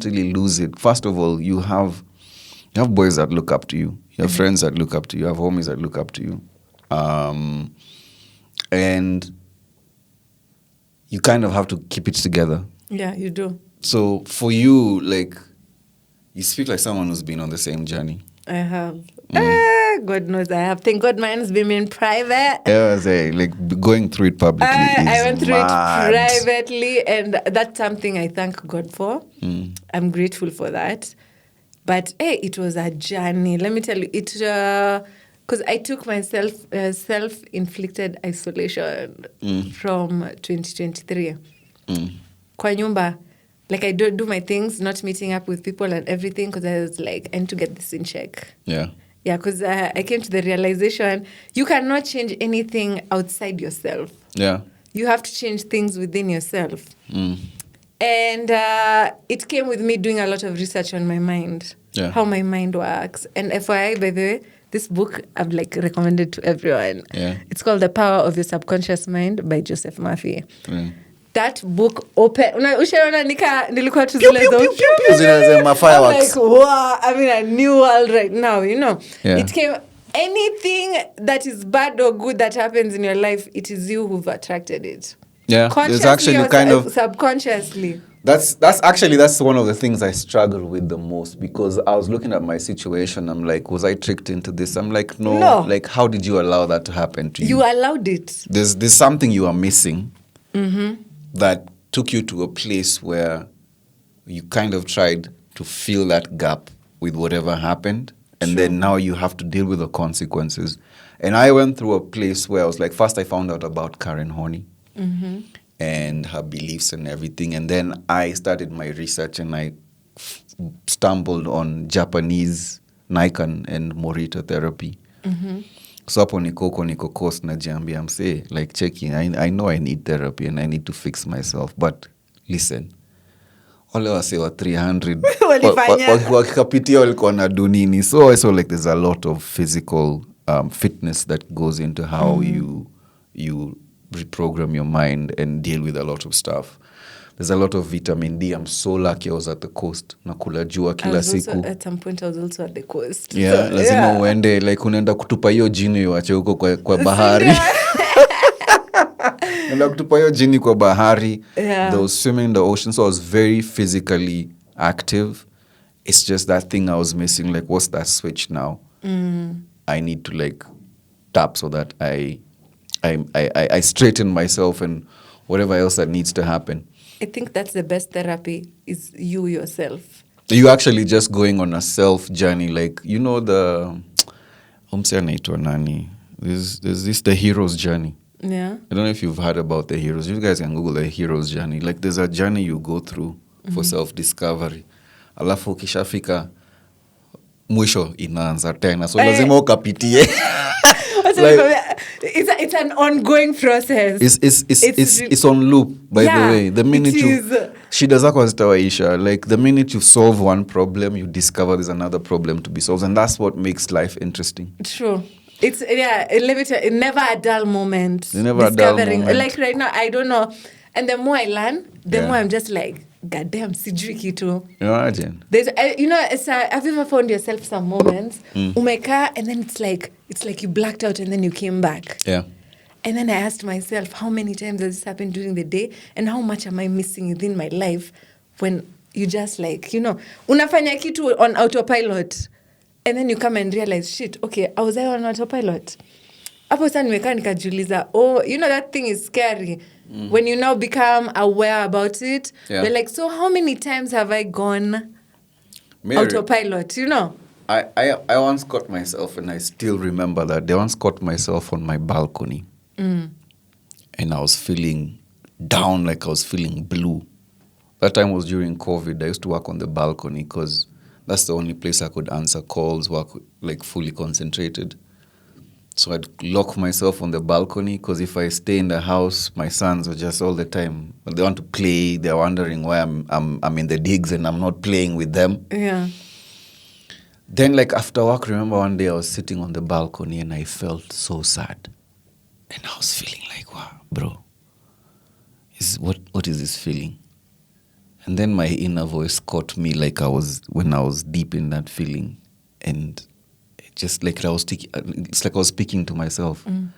really lose it. First of all, you have boys that look up to you. You have friends that look up to you. You have homies that look up to you. And you kind of have to keep it together.
Yeah, you do.
So for you, like, you speak like someone who's been on the same journey.
I have. God knows I have. Thank God mine's been in private.
Yeah, like going through it publicly.
I went through it privately, and that's something I thank God for. I'm grateful for that. But it was a journey. Let me tell you, because I took myself self-inflicted isolation from 2023. Kwa nyumba, like I do my things, not meeting up with people and everything, because I was like, I need to get this in check. Yeah. Yeah, because I came to the realization, you cannot change anything outside yourself. Yeah. You have to change things within yourself. And it came with me doing a lot of research on my mind, how my mind works. And FYI, by the way, this book I've like recommended to everyone. Yeah. It's called The Power of Your Subconscious Mind by Joseph Murphy. That book ushaona nilikuwa tuzilezo like wow, I mean a new world right now, It came, anything that is bad or good that happens in your life, it is you who've attracted it. Yeah, consciously, there's actually kind of subconsciously. That's one of the things I struggle with the most, because I was looking at my situation. I'm like, was I tricked into this? I'm like, no. Like, how did you allow that to happen to you? You allowed it. There's something you are missing. That took you to a place where you kind of tried to fill that gap with whatever happened. And then now you have to deal with the consequences. And I went through a place where I was like, first I found out about Karen Horney and her beliefs and everything. And then I started my research, and I stumbled on Japanese Nikan and Morita therapy. So hapo niko course na jambi, I'm saying, like, checking, I know I need therapy and I need to fix myself, but listen, wale wase wa 300 wakikapitia walikuwa na dunini. So I saw like there's a lot of physical fitness that goes into how you
reprogram your mind and deal with a lot of stuff. There's a lot of vitamin D. I'm so lucky I was at the coast. Nakula jua kila siku.
At some point I was also at the coast.
Yeah, so, lazima uende like unaenda kutupa hiyo jini uache huko kwa bahari. Unaenda kutupa hiyo jini kwa bahari. There was swimming in the ocean, so I was very physically active. It's just that thing I was missing. Like, what's that switch now? I need to like tap so that I straighten myself and whatever else that needs to happen.
I think that's the best therapy, is you yourself.
You actually just going on a self journey, like, you know, the there's this the hero's journey.
Yeah.
I don't know if you've heard about the heroes. You guys can Google the hero's journey. Like, there's a journey you go through for self-discovery. Alafu ukishafika mwisho inaanza tena. So lazima ukapitie.
It's an ongoing process.
It's on loop, by the way. The minute shida zako hazitawaisha. Like, the minute you solve one problem, you discover there's another problem to be solved. And that's what makes life interesting.
True. It's, never a dull moment.
Never a dull moment.
Like right now, I don't know. And the more I learn, the more I'm just like, goddamn, sijui kitu.
Imagine.
There's, have you ever found yourself some moments, umeka, and then it's like you blacked out and then you came back.
Yeah.
And then I asked myself, how many times has this happened during the day? And how much am I missing within my life when you just like, unafanya kitu on autopilot. And then you come and realize, shit, okay, I was there on autopilot. Hapo sasa nimekaa nikajiuliza, that thing is scary. When you now become aware about it, you're like, so how many times have I gone autopilot,
I once caught myself, and I still remember that. I once caught myself on my balcony. And I was feeling down, like I was feeling blue. That time was during COVID. I used to work on the balcony because that's the only place I could answer calls, work like fully concentrated. So I'd lock myself on the balcony because if I stay in the house, my sons are just all the time. They want to play. They're wondering why I'm in the digs and I'm not playing with them.
Yeah.
Then, like, after work, remember one day I was sitting on the balcony and I felt so sad. And I was feeling like, wow, bro, what is this feeling? And then my inner voice caught me when I was deep in that feeling. And just like it's like I was speaking to myself. I'm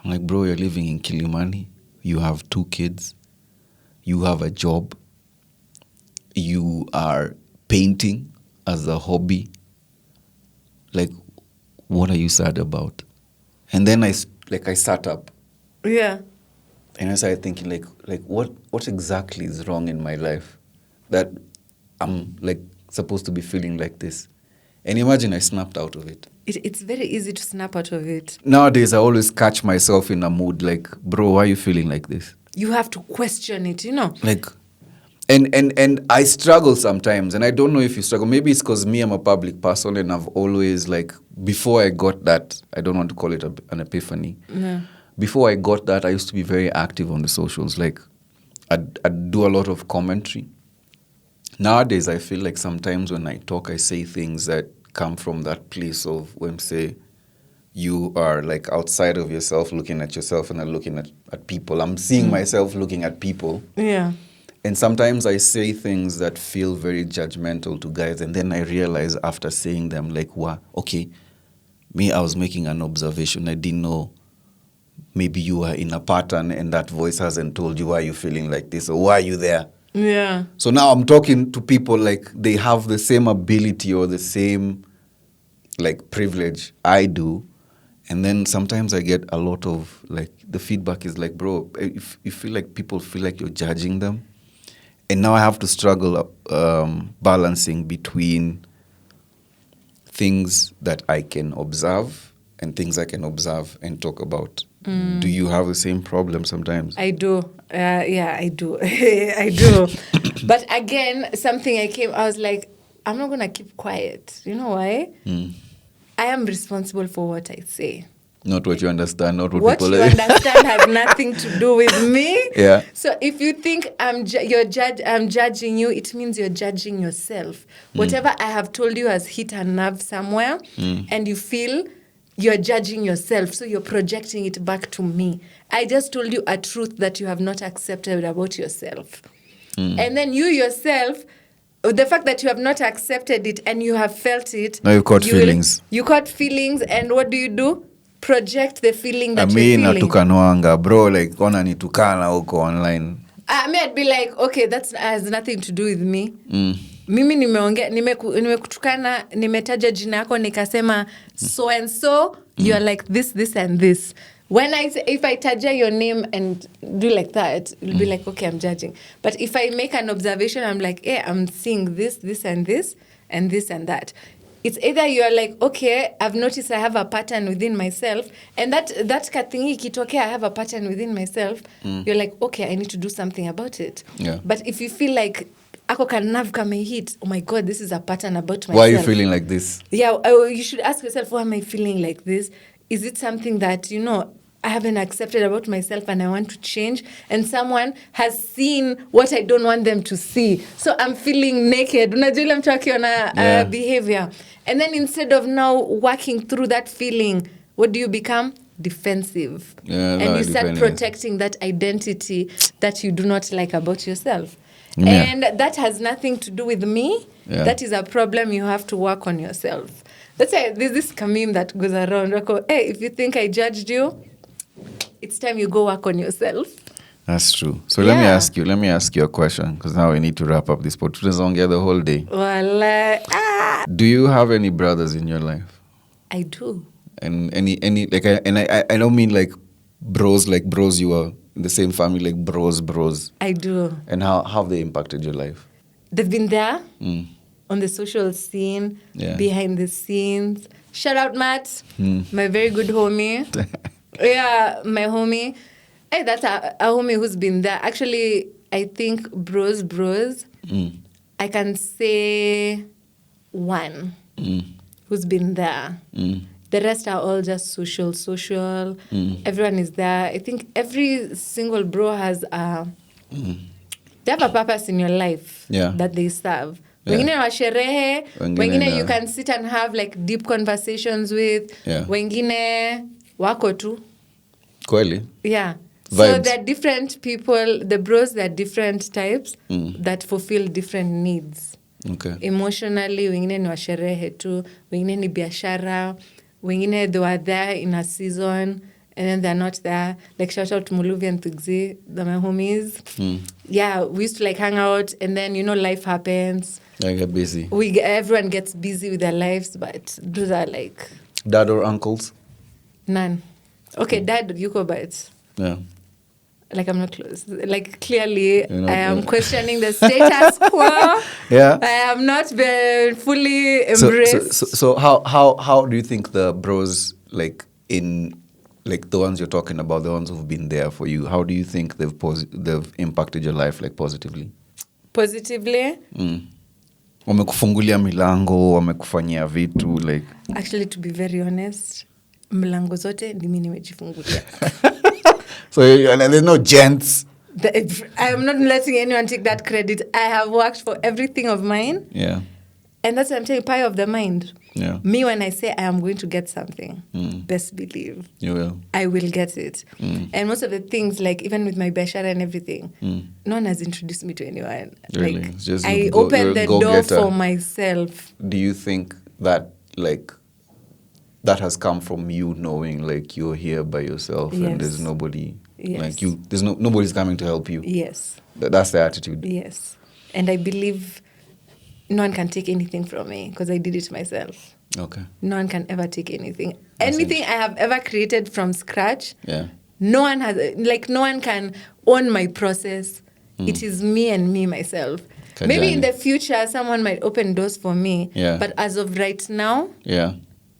like, bro, you're living in Kilimani. You have 2 kids. You have a job. You are painting as a hobby. Like, what are you sad about? And then I sat up.
Yeah.
And I started thinking, like what exactly is wrong in my life that I'm like supposed to be feeling like this? And imagine I snapped out of it.
It's very easy to snap out of it.
Nowadays, I always catch myself in a mood like, bro, why are you feeling like this?
You have to question it,
Like, and I struggle sometimes, and I don't know if you struggle. Maybe it's because me, I'm a public person, and I've always, like, before I got that, I don't want to call it an epiphany.
No.
Before I got that, I used to be very active on the socials. Like, I'd do a lot of commentary. Nowadays, I feel like sometimes when I talk, I say things that come from that place of when, say, you are like outside of yourself, looking at yourself and then looking at people. I'm seeing myself looking at people.
Yeah.
And sometimes I say things that feel very judgmental to guys. And then I realize after saying them, like, wow, okay, me, I was making an observation. I didn't know maybe you are in a pattern and that voice hasn't told you why you're feeling like this or why are you there.
Yeah.
So now I'm talking to people like they have the same ability or the same like privilege I do. And then sometimes I get a lot of like the feedback is like, bro, if you feel like people feel like you're judging them. And now I have to struggle balancing between things that I can observe and things I can observe and talk about. Do you have the same problem sometimes?
I do. Yeah, I do. I do. But again, I was like, I'm not going to keep quiet. You know why? I am responsible for what I say.
Not what you understand, not
what
people...
What you understand has nothing to do with me.
Yeah.
So if you think I'm judging you, it means you're judging yourself. Whatever I have told you has hit a nerve somewhere, and you feel you're judging yourself, so you're projecting it back to me. I just told you a truth that you have not accepted about yourself. And then you yourself, the fact that you have not accepted it and you have felt it.
Now you caught feelings.
You caught feelings, and what do? Project the feeling that you're feeling.
Natukanwanga, bro, like, ona nitukana huko online.
I'd be like, okay, that has nothing to do with me. Mimi nimekutukana, nimetaja jina yako nikasema so and so, you are like this and this. When if I taja your name and do like that, it'll be like, okay, I'm judging. But if I make an observation, I'm like, hey, I'm seeing this and this and this and that. It's either you're like, okay, I've noticed I have a pattern within myself, and that kathingi ikitokea, I have a pattern within myself, you're like, okay, I need to do something about it.
Yeah.
But if you feel like, ako kanav kame hit, oh my God, this is a pattern about myself.
Why are you feeling like this?
Yeah, you should ask yourself, why am I feeling like this? Is it something that, I haven't accepted about myself and I want to change, and someone has seen what I don't want them to see, so I'm feeling naked. Unajua ile mtu akiona behavior, and then instead of now working through that feeling, what do you become? Defensive. And you start protecting that identity that you do not like about yourself. And that has nothing to do with me. That is a problem you have to work on yourself. That's why there's this meme that goes around, hey, if you think I judged you, it's time you go work on yourself.
That's true. So let me ask you a question, because now we need to wrap up this podcast on the whole day. Do you have any brothers in your life?
I do.
And any like I don't mean like bros you are in the same family, like bros. I do. And how have they impacted your life?
They've been there on the social scene, behind the scenes. Shout out Matt, my very good homie. Yeah, my homie. Hey, that's a homie who's been there. Actually, I think bros. I can say one who's been there. The rest are all just social. Everyone is there. I think every single bro has they have a purpose in your life that they serve. Wengine wa sherehe, wengine you can sit and have like deep conversations with. Wengine wako tu.
Kweli?
Yeah.
Vibes.
So there are different people, the bros, there are different types that fulfill different needs.
Okay.
Emotionally, wengine ni wa sherehe tu, wengine ni biashara, wengine they were there in a season and then they're not there. Like shout out to Muluvi and Tugzi, they're my homies. Yeah, we used to like hang out, and then life happens.
I get busy.
Everyone gets busy with their lives, but those are like...
Dad or uncles?
None. Okay, dad, you go, but... Yeah. Like, I'm not close. Like, clearly, I am questioning the status quo. Yeah. I am not fully embraced.
So how do you think the bros, like, in... like the ones you're talking about, the ones who've been there for you, how do you think they've impacted your life, like, positively?
Positively?
Wamekufungulia milango, wamekufanyia vitu, like...
Actually, to be very honest, milango zote ni mimi nimejifungulia.
So there's no gents.
I am not letting anyone take that credit. I have worked for everything of mine. Yeah. And that's what I'm telling you, power of the mind. Yeah. Me, when I say I am going to get something, best believe. You will. I will get it. And most of the things, like even with my biashara and everything, no one has introduced me to anyone.
Really?
Like, just I opened the door for myself.
Do you think that, like, that has come from you knowing, like, you're here by yourself and there's nobody, like you, there's nobody's coming to help you? Yes. That's the attitude?
Yes. And I believe no one can take anything from me because I did it myself. Okay. No one can ever take anything. Anything I have ever created from scratch, no one can own my process. It is me and me, myself. Kajani. Maybe in the future, someone might open doors for me. Yeah. But as of right now,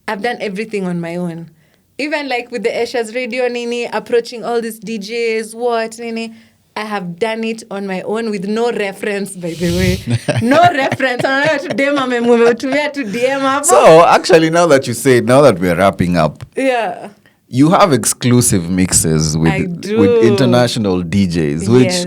I've done everything on my own. Even like with the Esha's radio, Nini, approaching all these DJs, Nini, I have done it on my own with no reference, by the way. No reference.
So, actually, now that you say it, now that we're wrapping up, You have exclusive mixes with international DJs, which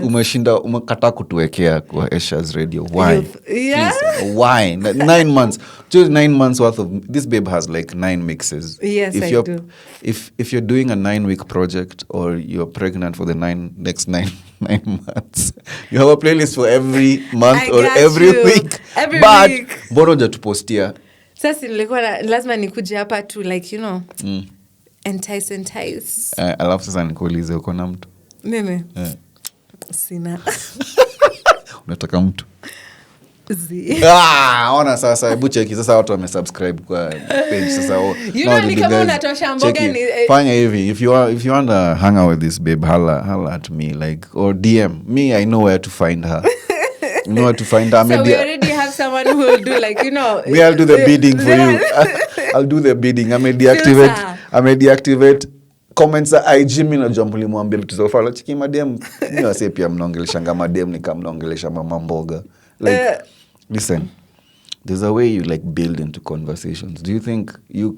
umekata kutuwekea kwa Esha's radio. Why?
Yeah.
Please, why? 9 months. Just 9 months worth of... This babe has like 9 mixes.
Yes, I do.
If you're doing a 9-week project or you're pregnant for the next 9 months, you have a playlist for every month or every week. But mbona hujatupostia?
Sasa nilikuwa lazima nikuje hapa to like, you know... Entice.
Alafu sasa nikuulize uko na mtu?
Mimi? Sina.
Unataka mtu?
Ona
ona sasa hebu cheki sasa watu wamesubscribe kwa page sasa.
You know ni kama unatosha mboga ni
fanya hivi, if you want to hang out with this babe, holla at me like, or DM me, I know where to find her. You know where to find her.
So we already have someone who will do like, you know.
Me, I'll do the bidding for you. I'll do the bidding. I may deactivate comments za IG. Mimi najua mlimwambia vitu za ufala. Chiki madem. Mimi wase pia mnongeleshanga madem ni kama mnongelesha mama mboga. Like, listen. There's a way you like build into conversations. Do you think you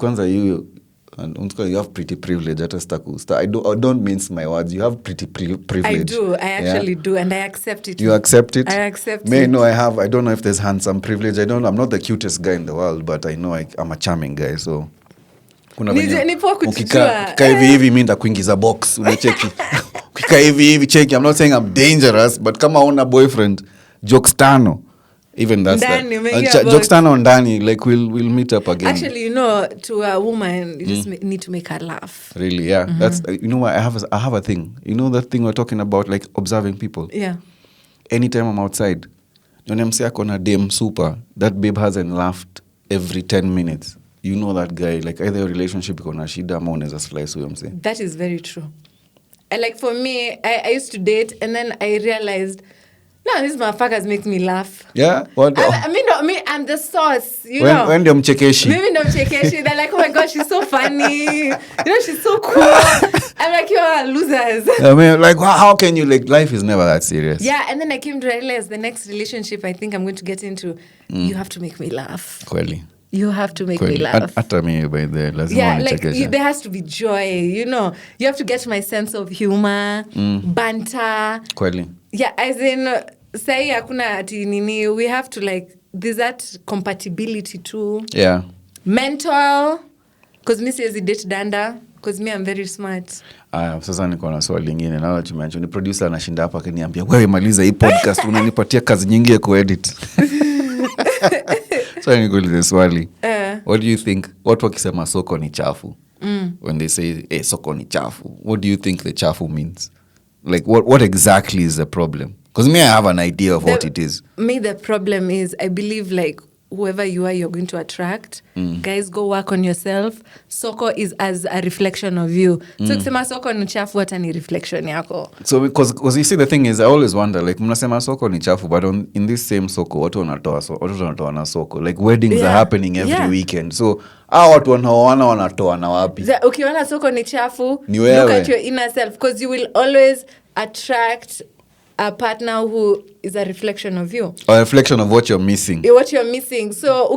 and you have pretty privilege at a I don't mince my words. You have pretty privilege.
I do. I actually do, and I accept it.
You accept it?
I accept
it.
No,
I don't know if there's handsome privilege. I'm not the cutest guy in the world, but I know I'm a charming guy. So kuna ukika hivi mimi ndakuingiza box unacheki. Ukika hivi cheki. I'm not saying I'm dangerous, but kama una boyfriend, jokes tano. Even that's jokes tano ndani, like we'll meet up again.
Actually, you know, to a woman, you just need to make her laugh.
Really, yeah. Mm-hmm. That's you know what, I have a thing. You know that thing we're talking about, like observing people.
Yeah.
Anytime I'm outside, when I'm saying on a damn super, that babe hasn't laughed every 10 minutes. You know that guy, like either a relationship iko na shida ama unaweza slice huyo mse.
That is very true. And like for me, I used to date and then I realized, no, these motherfuckers make me laugh.
Yeah? What?
I'm the sauce, you know.
When ndio mchekeshi.
Maybe ndio mchekeshi. They're like, oh my God, she's so funny. You know, she's so cool. I'm like, you are losers.
I mean, like, how can you, like, life is never that serious.
Yeah, and then I came to realize the next relationship I think I'm going to get into, you have to make me laugh.
Kweli.
You have to make me laugh.
Hata me by the lazima
yeah, like there has to be joy, you know. You have to get my sense of humor, banter.
Kweli.
Yeah, as in, say hakuna ati nini, we have to like, there's that compatibility too.
Yeah.
Mental, because me says date danda, because me I'm very smart.
Sasa niko na swali lingine na watu mention ni producer anashinda hapa akiniambia wewe maliza hii podcast unanipatia kazi nyingi ya kuedit. So nikuulize swali. What do you think, watu wakisema soko ni chafu? When they say soko ni chafu, what do you think the chafu means? Like what exactly is the problem? Because me, I have an idea of what it is.
Me, the problem is, I believe like whoever you are, you're going to attract. Guys, go work on yourself. Soko is as a reflection of you. So kusema soko ni chafu hata ni reflection yako.
So because you see, the thing is, I always wonder, like mnasema soko ni chafu, but in this same soko watu wanatoa na soko. Like weddings are happening every weekend. So watu wanatoa na wapi?
Ukiona soko ni chafu, look at your inner self, because you will always attract a partner who is a reflection of you.
Or a reflection of what you're missing.
What you're missing. So,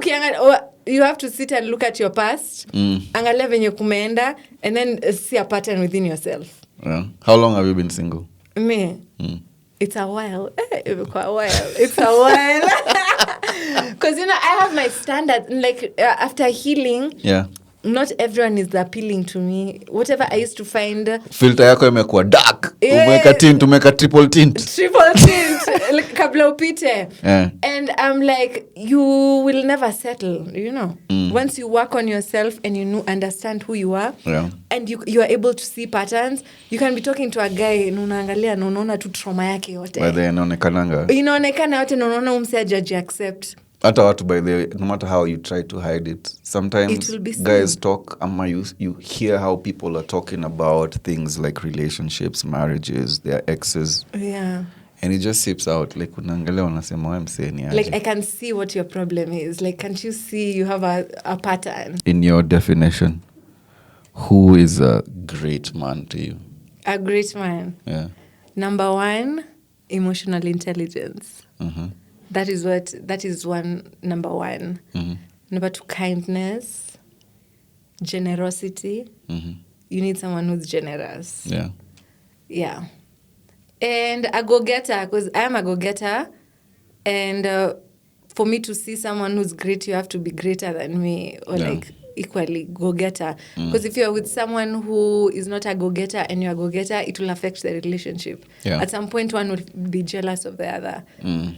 you have to sit and look at your past, angalia venye kumeenda, and then see a pattern within yourself.
Yeah. How long have you been single?
Me? It's a while. It's a while. Because, you know, I have my standards. Like, after healing...
Yeah.
Not everyone is appealing to me. Whatever I used to find...
Filter yako imekuwa dark. Umeweka tint, umeweka triple tint.
Triple tint. Like, kabla upite.
Yeah.
And I'm like, you will never settle, you know. Once you work on yourself and you understand who you are, and you are able to see patterns, you can be talking to a guy, unaangalia na unaona tu trauma yake yote.
By the inaonekananga.
Inaonekana yote na unaona umse judge accept.
Hata watu, by the way, no matter how you try to hide it, sometimes guys talk, you hear how people are talking about things like relationships, marriages, their exes.
Yeah.
And it just seeps out. Like, unangalia unasema I'm saying yeah.
Like, I can see what your problem is. Like, can't you see you have a pattern? In
your definition, who is a great man to you?
A great man?
Yeah.
Number 1, emotional intelligence. That is number 1. Number 2, kindness, generosity, you need someone who's generous.
Yeah.
Yeah. And a go-getter, because I am a go-getter. And for me to see someone who's great, you have to be greater than me or like equally go-getter. Because if you're with someone who is not a go-getter and you're a go-getter, it will affect the relationship.
Yeah.
At some point, one will be jealous of the other.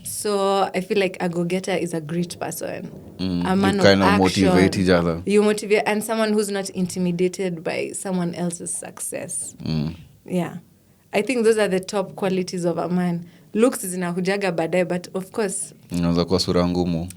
So I feel like a go-getter is a great person. A man
You
of
kind of
action.
motivate each other.
You motivate, and someone who's not intimidated by someone else's success. Yeah. I think those are the top qualities of a man. Looks zinakujaga baadaye, but of course.
Unaweza kuwa sura ngumu.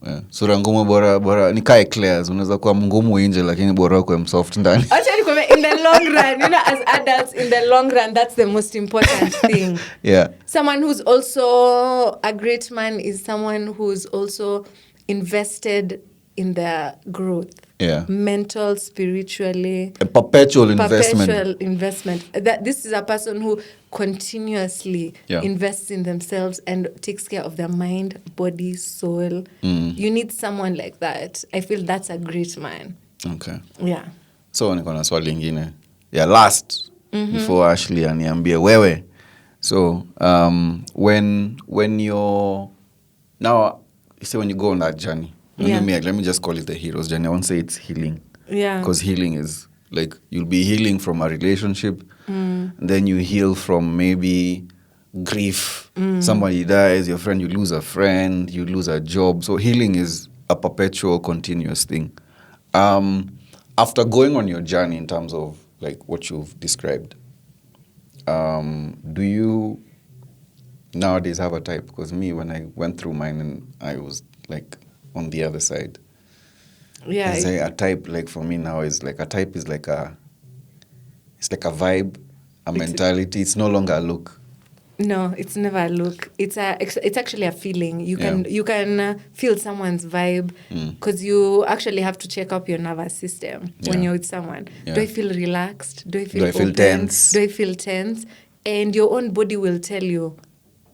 Yeah. Sura ngumu bora ni kai eclairs. Unaweza kuwa ngumu nje lakini bora kuwa msoft ndani.
Actually, in the long run, as adults, in the long run, that's the most important thing.
Yeah.
Someone who's also a great man is someone who's also invested in their growth.
Yeah.
Mental, spiritually.
A perpetual investment.
Perpetual investment. That this is a person who continuously invests in themselves and takes care of their mind, body, soul. You need someone like that. I feel that's a great man.
Okay.
Yeah.
So niko na swali lingine. Yeah, last before Ashley aniambie wewe. So when you're now, say when you go on that journey. Let me just call it the hero's journey. I won't say it's healing.
Yeah.
Because healing is like you'll be healing from a relationship. Then you heal from maybe grief. Somebody dies, your friend, you lose a friend, you lose a job. So healing is a perpetual, continuous thing. After going on your journey in terms of like what you've described, do you nowadays have a type? Because me, when I went through mine and I was like on the other side.
Yeah.
A type, like for me now, is like a type is like it's like a vibe, a mentality. It's no longer a look.
No, it's never a look. It's actually a feeling. You can feel someone's vibe because you actually have to check up your nervous system when you're with someone. Yeah. Do I feel relaxed? Do I feel
tense?
Do I feel tense? And your own body will tell you.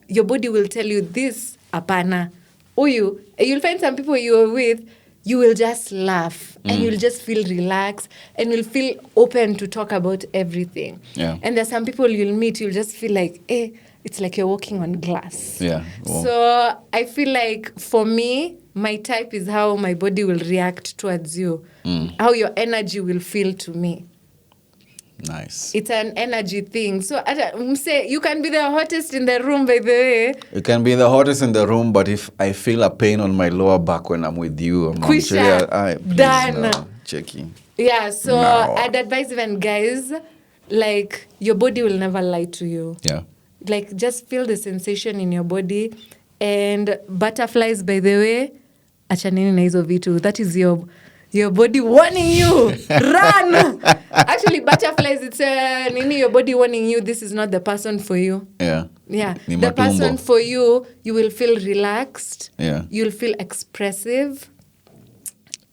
Your body will tell you this, apana. You'll find some people you're with, you will just laugh and you'll just feel relaxed and you'll feel open to talk about everything.
Yeah.
And there's some people you'll meet, you'll just feel like, it's like you're walking on glass.
Yeah. Well.
So I feel like for me, my type is how my body will react towards you, how your energy will feel to me.
Nice.
It's an energy thing. So say you can be the hottest in the room, by the way.
You can be the hottest in the room, but if I feel a pain on my lower back when I'm with you, I'm
done.
No, checking.
Yeah, so I'd advise even guys, like your body will never lie to you.
Yeah.
Like just feel the sensation in your body. And butterflies, by the way, achaneni na hizo vitu. That is your body warning you. Run! Actually, butterflies, it's your body warning you, this is not the person for you.
Yeah.
Yeah. The person for you, you will feel relaxed.
Yeah.
You'll feel expressive.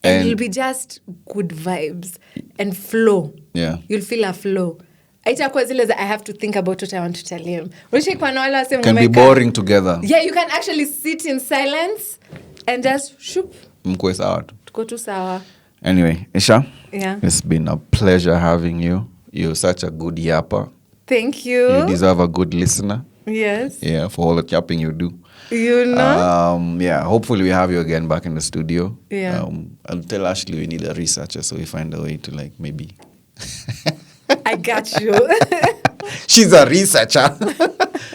And you'll be just good vibes and flow.
Yeah.
You'll feel a flow. Aitakuwa zile I have to think about what I want to tell him.
Can be boring together.
Yeah, you can actually sit in silence and just shoop.
Mkwe sawa.
Go to sawa.
Anyway, Esha,
yeah,
it's been a pleasure having you. You're such a good yapper.
Thank you.
You deserve a good listener.
Yes.
Yeah, for all the yapping you do.
You know?
Yeah, hopefully we have you again back in the studio.
Yeah.
I'll tell Ashley we need a researcher so we find a way to like maybe...
I got you.
She's a researcher.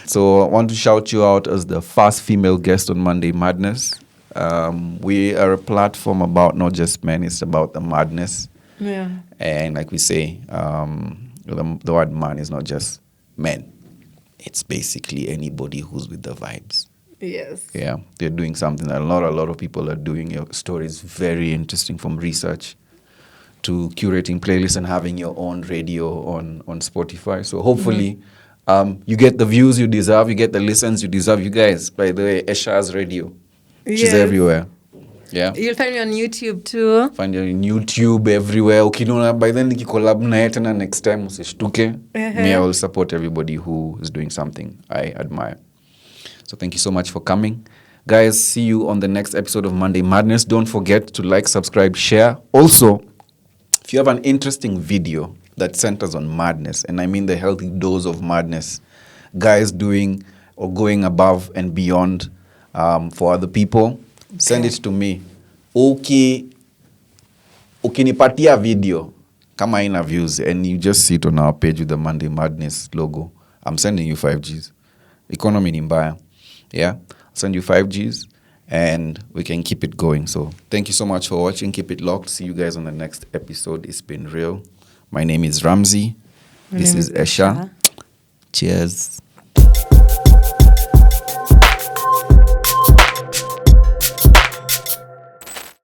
So I want to shout you out as the first female guest on ManDay Madness. We are a platform about not just men, it's about the madness.
Yeah.
And like we say, the word man is not just men. It's basically anybody who's with the vibes.
Yes.
Yeah, they're doing something that a lot of people are doing. Your story is very interesting, from research to curating playlists and having your own radio on Spotify. So hopefully you get the views you deserve, you get the listens you deserve. You guys, by the way, Esha's radio. She's everywhere. Yeah.
You'll find me on YouTube too.
Find you on YouTube everywhere. Ukinona, by then nikikolab na yetana next time usishtuke. Me, I will support everybody who is doing something I admire. So thank you so much for coming. Guys, see you on the next episode of ManDay Madness. Don't forget to like, subscribe, share. Also, if you have an interesting video that centers on madness, and I mean the healthy dose of madness. Guys doing or going above and beyond for other people. Send it to me. Ukinipatia video kama haina views and you just see it on our page with the ManDay Madness logo, I'm sending you 5Gs. Economy ni mbaya. Yeah? I'll send you 5Gs and we can keep it going. So thank you so much for watching. Keep it locked. See you guys on the next episode. It's been real. My name is Ramsey. This is Esha. Cheers.